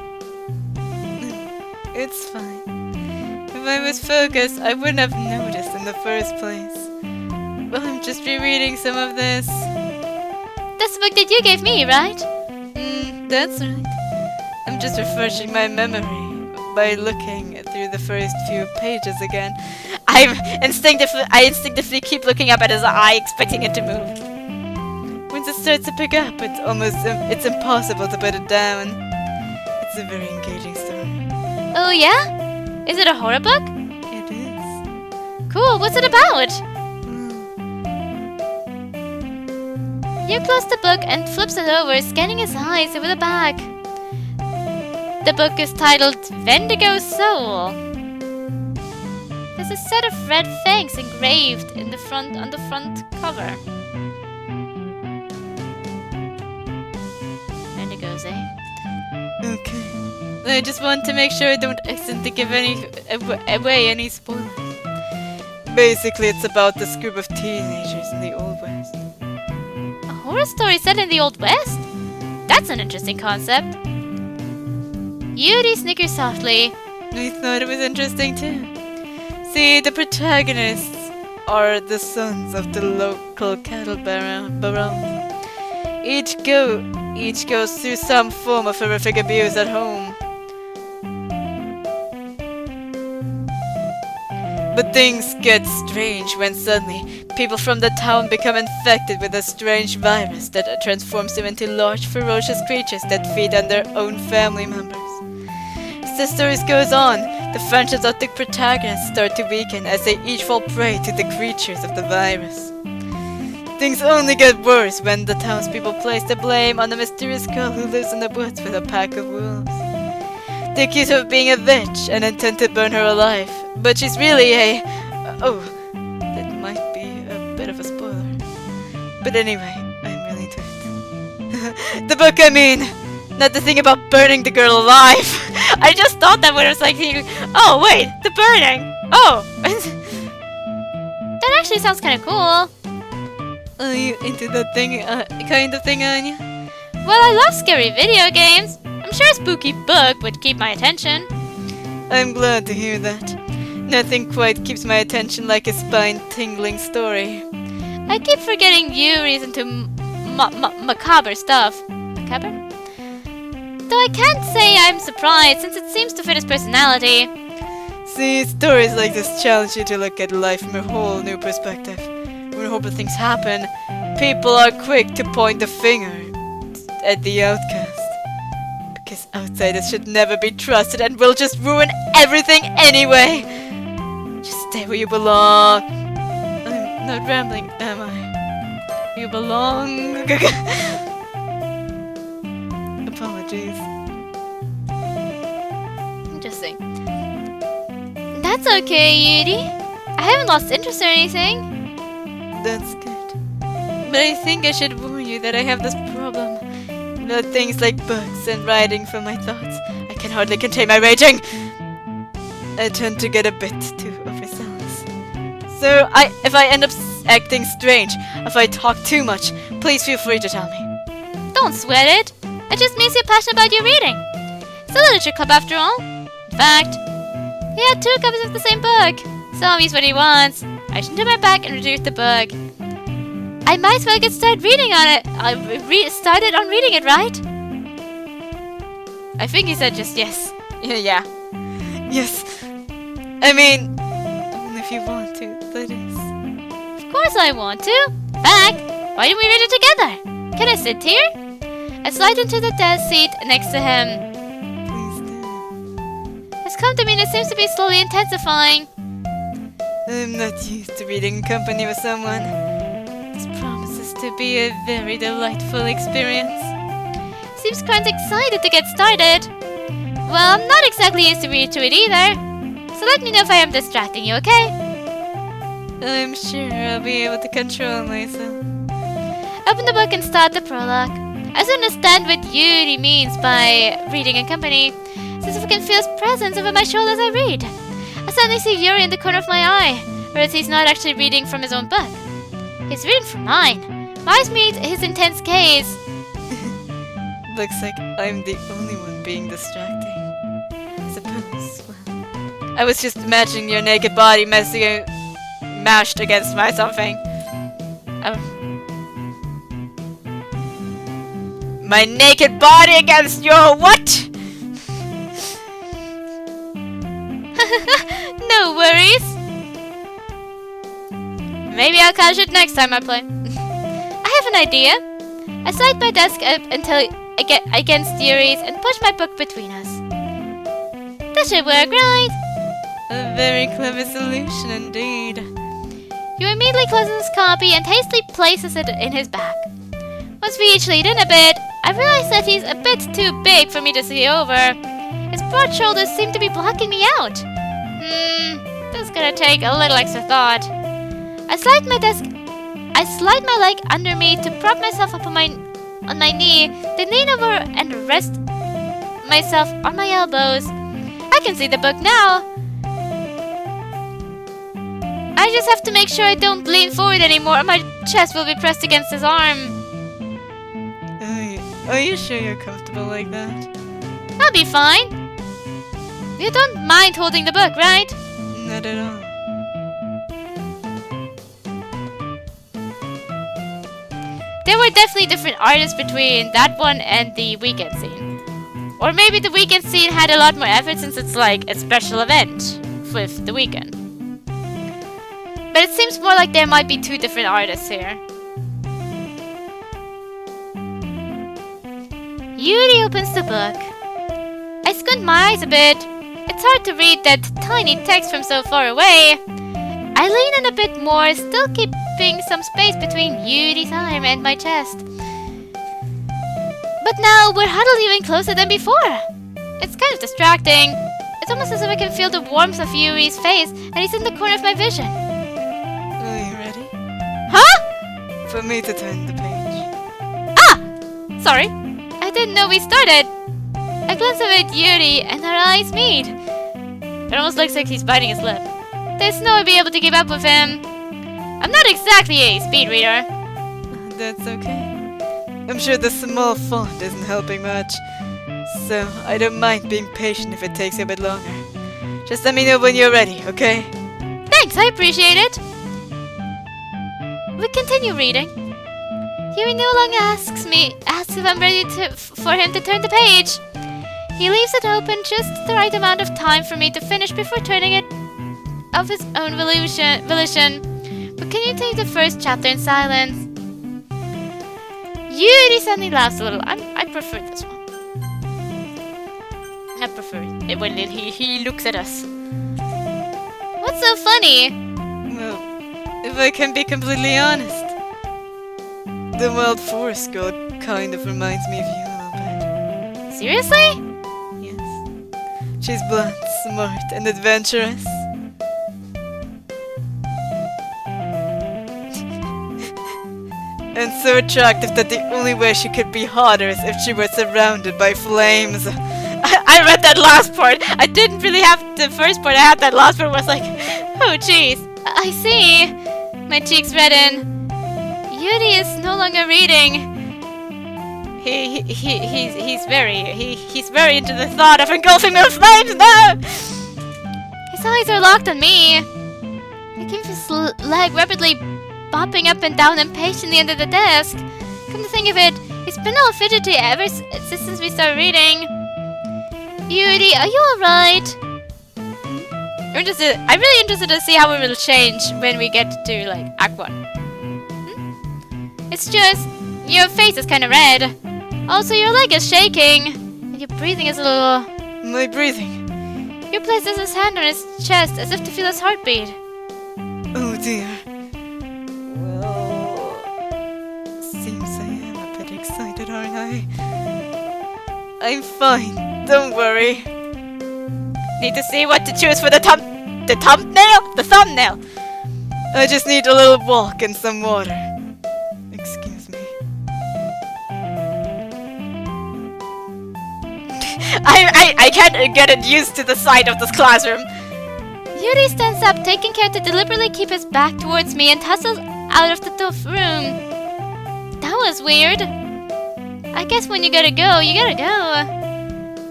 It's fine. If I was focused, I wouldn't have noticed in the first place. Well, I'm just rereading some of this. That's the book that you gave me, right? That's right. I'm just refreshing my memory by looking through the first few pages again. I instinctively keep looking up at his eye, expecting it to move. Once it starts to pick up, it's impossible to put it down. It's a very engaging story. Oh yeah? Is it a horror book? It is. Cool, what's it about? You close the book and flips it over, scanning his eyes over the back. The book is titled Wendigo Soul. There's a set of red fangs engraved on the front cover. Wendigos, eh? Okay. I just want to make sure I don't accidentally give away any spoilers. Basically, it's about this group of teenagers in the Old West. A horror story set in the Old West? That's an interesting concept. Yuri snickers softly. I thought it was interesting too. See, the protagonists are the sons of the local cattle barons. Each goes through some form of horrific abuse at home. But things get strange when suddenly people from the town become infected with a strange virus that transforms them into large, ferocious creatures that feed on their own family members. As the story goes on, the friendships of the protagonists start to weaken as they each fall prey to the creatures of the virus. Things only get worse when the townspeople place the blame on the mysterious girl who lives in the woods with a pack of wolves. They accuse her of being a witch and intend to burn her alive, but she's really a... oh, that might be a bit of a spoiler. But anyway, I'm really into it. The book, I mean! Not the thing about burning the girl alive. I just thought that when I was like, oh wait, the burning. Oh. That actually sounds kind of cool. Are you into that thing, kind of thing, Anya? Well, I love scary video games. I'm sure a spooky book would keep my attention. I'm glad to hear that. Nothing quite keeps my attention like a spine-tingling story. I keep forgetting Yuri's into macabre stuff. Macabre? Though I can't say I'm surprised, since it seems to fit his personality. See, stories like this challenge you to look at life from a whole new perspective. When horrible things happen, people are quick to point the finger at the outcast. Because outsiders should never be trusted and will just ruin everything anyway. Just stay where you belong. I'm not rambling, am I? You belong. Apologies. Interesting. That's okay, Yuri. I haven't lost interest or anything. That's good. But I think I should warn you that I have this problem. About things like books and writing from my thoughts. I can hardly contain my raging. I tend to get a bit too overzealous. So, if I end up acting strange, if I talk too much, please feel free to tell me. Don't sweat it. It just means you're passionate about your reading. It's a literature club after all. In fact, he had 2 copies of the same book. So he's what he wants. I should turn my back and retrieve the book. I might as well get started reading on it. Started on reading it, right? I think he said just yes. Yeah. Yes. I mean, if you want to, that is. Of course I want to. In fact, why don't we read it together? Can I sit here? I slide into the desk seat next to him. Please do. It's come to me and it seems to be slowly intensifying. I'm not used to reading in company with someone. This promises to be a very delightful experience. Seems quite excited to get started. Well, I'm not exactly used to read to it either. So let me know if I am distracting you, okay? I'm sure I'll be able to control myself. Open the book and start the prologue. I still understand what Yuri means by reading in company, since I can feel his presence over my shoulder as I read. I suddenly see Yuri in the corner of my eye, whereas he's not actually reading from his own book. He's reading from mine. My eyes meet his intense gaze. Looks like I'm the only one being distracting. I suppose, well, I was just imagining your naked body mashed against my something. My naked body against your what? No worries. Maybe I'll catch it next time I play. I have an idea. I slide my desk up until I get against Yuri's and push my book between us. That should work, right? A very clever solution indeed. You immediately closes his copy and hastily places it in his bag. Once we each lean in a bit, I realize that he's a bit too big for me to see over. His broad shoulders seem to be blocking me out. This is gonna take a little extra thought. I slide my leg under me to prop myself up on my knee, then lean over and rest myself on my elbows. I can see the book now. I just have to make sure I don't lean forward anymore or my chest will be pressed against his arm. Are you sure you're comfortable like that? I'll be fine. You don't mind holding the book, right? Not at all. There were definitely different artists between that one and the weekend scene. Or maybe the weekend scene had a lot more effort since it's like a special event with the weekend. But it seems more like there might be 2 different artists here. Yuri opens the book. I squint my eyes a bit. It's hard to read that tiny text from so far away. I lean in a bit more, still keeping some space between Yuri's arm and my chest. But now we're huddled even closer than before. It's kind of distracting. It's almost as if I can feel the warmth of Yuri's face and he's in the corner of my vision. Are you ready? Huh? For me to turn the page. Ah! Sorry. I didn't know we started. I glance over at Yuri and our eyes meet. It almost looks like he's biting his lip. There's no way I'll be able to keep up with him. I'm not exactly a speed reader. That's okay. I'm sure the small font isn't helping much. So, I don't mind being patient if it takes a bit longer. Just let me know when you're ready, okay? Thanks, I appreciate it. We continue reading. Yuri no longer asks if I'm ready for him to turn the page. He leaves it open just the right amount of time for me to finish before turning it of his own volition. But can you take the first chapter in silence? Yuri suddenly laughs a little. I prefer this one. I prefer it when he looks at us. What's so funny? Well, if I can be completely honest, the Wild Forest girl kind of reminds me of you a little bit. Seriously? Yes. She's blunt, smart, and adventurous. And so attractive that the only way she could be hotter is if she were surrounded by flames. I read that last part. I didn't really have the first part. I had that last part. Was like, oh jeez. I see. My cheeks redden. Yuri is no longer reading. He's very into the thought of engulfing me with flames. No. His eyes are locked on me. I keep his leg rapidly bopping up and down impatiently under the desk. Come to think of it, he's been all fidgety ever since we started reading. Yuri, are you alright? I'm really interested to see how it will change when we get to like Act 1. It's just, your face is kinda red. Also, your leg is shaking. And your breathing is a little... My breathing? He places his hand on his chest as if to feel his heartbeat. Oh dear. Well, seems I am a bit excited, aren't I? I'm fine, don't worry. Need to see what to choose for the thumbnail? The thumbnail! I just need a little walk and some water. Excuse me. I can't get used to the sight of this classroom. Yuri stands up, taking care to deliberately keep his back towards me and hustles out of the room. That was weird. I guess when you gotta go, you gotta go.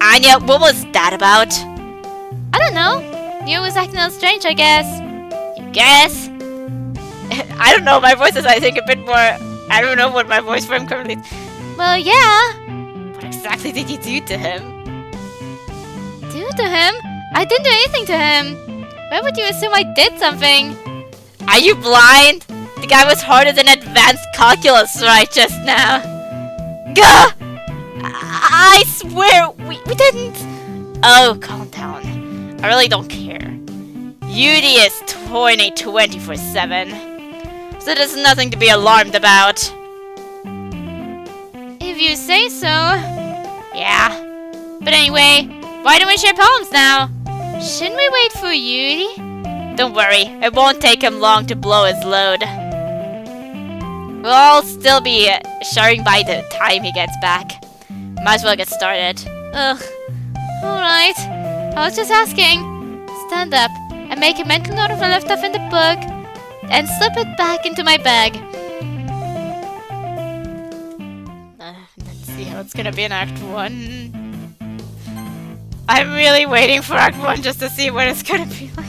Anya, what was that about? I don't know. Yuri was acting a little strange, I guess. You guess? I don't know, my voice is I think a bit more... I don't know what my voice for him currently is. Well, yeah. What exactly did you do to him? Do to him? I didn't do anything to him. Why would you assume I did something? Are you blind? The guy was harder than advanced calculus right just now. Gah! I swear, we didn't. Oh, calm down. I really don't care. Yuri is 24/7. So there's nothing to be alarmed about. If you say so. Yeah. But anyway, why don't we share poems now? Shouldn't we wait for Yuri? Don't worry, it won't take him long to blow his load. We'll all still be sharing by the time he gets back. Might as well get started. Ugh. Alright. I was just asking. Stand up and make a mental note of what I left off in the book and slip it back into my bag. Let's see how it's gonna be in Act 1. I'm really waiting for Act 1 just to see what it's gonna be like.